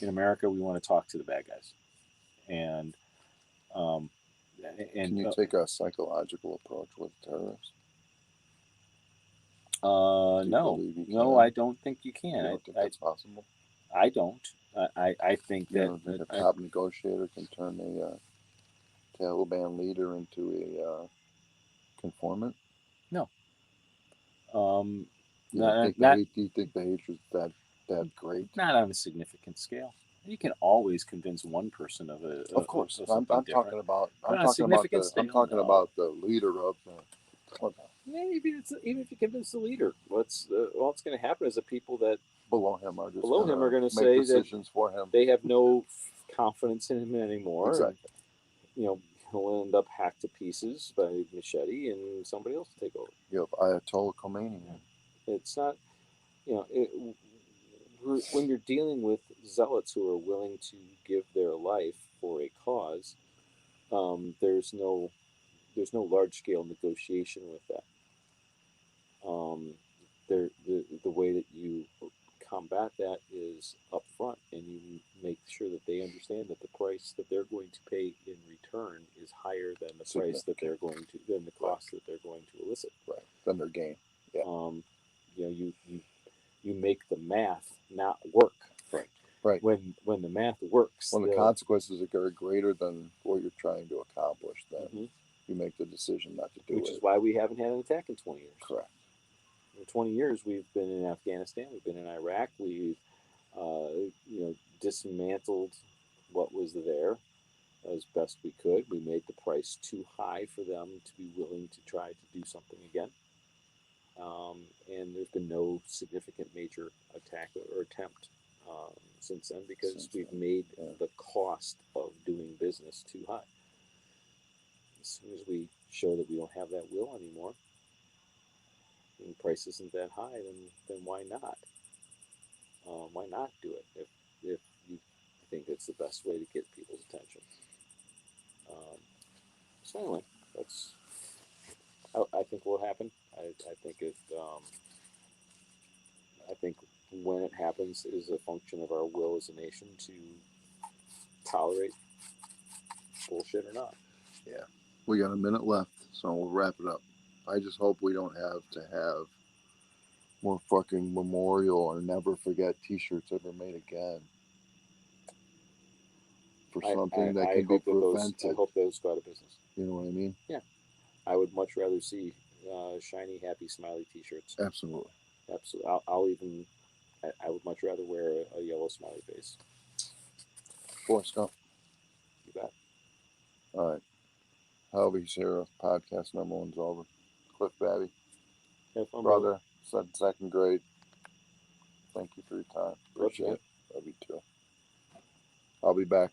In America, we want to talk to the bad guys, and can you take a psychological approach with terrorists? No, I don't think you can. You don't think that's possible? I don't. I think you that don't think a top negotiator can turn a Taliban leader into a conformant? No. Do you think the hatred's that great? Not on a significant scale. You can always convince one person of a. Of course, I'm talking about. I'm talking about the leader of the. Yeah, even if you convince the leader, what's going to happen is the people that below him are just going to say decisions for him. They have no confidence in him anymore. Exactly. And, he'll end up hacked to pieces by machete, and somebody else will take over. You have Ayatollah Khomeini. It's not, when you're dealing with zealots who are willing to give their life for a cause, there's no large scale negotiation with that. The way that you combat that is upfront, and you make sure that they understand that the price that they're going to pay in return is higher than the price that they're going to than the cost that they're going to elicit. Right. Than their gain. Yeah. You make the math not work. Right. Right. When the math works, when the consequences are greater than what you're trying to accomplish, then you make the decision not to do it. Which is why we haven't had an attack in 20 years. Correct. In 20 years, we've been in Afghanistan, we've been in Iraq, we've dismantled what was there as best we could. We made the price too high for them to be willing to try to do something again. And there's been no significant major attack or attempt since then because we've made the cost of doing business too high. As soon as we show that we don't have that will anymore, and the price isn't that high, then why not? Why not do it if you think it's the best way to get people's attention? So anyway, that's I think will happen. I think it. I think when it happens, it is a function of our will as a nation to tolerate bullshit or not. Yeah, we got a minute left, so we'll wrap it up. I just hope we don't have to have more fucking memorial or never forget T-shirts ever made again for something that can be prevented. I hope those go out of business. You know what I mean? Yeah. I would much rather see shiny, happy, smiley T-shirts. Absolutely. Absolutely. I'll even. I would much rather wear a yellow smiley face. Forrest Gump. You bet. All right. Halvy's here. Podcast number 1's over. Cliff Babby. Brother, second grade. Thank you for your time. Appreciate it. Love you too. I'll be back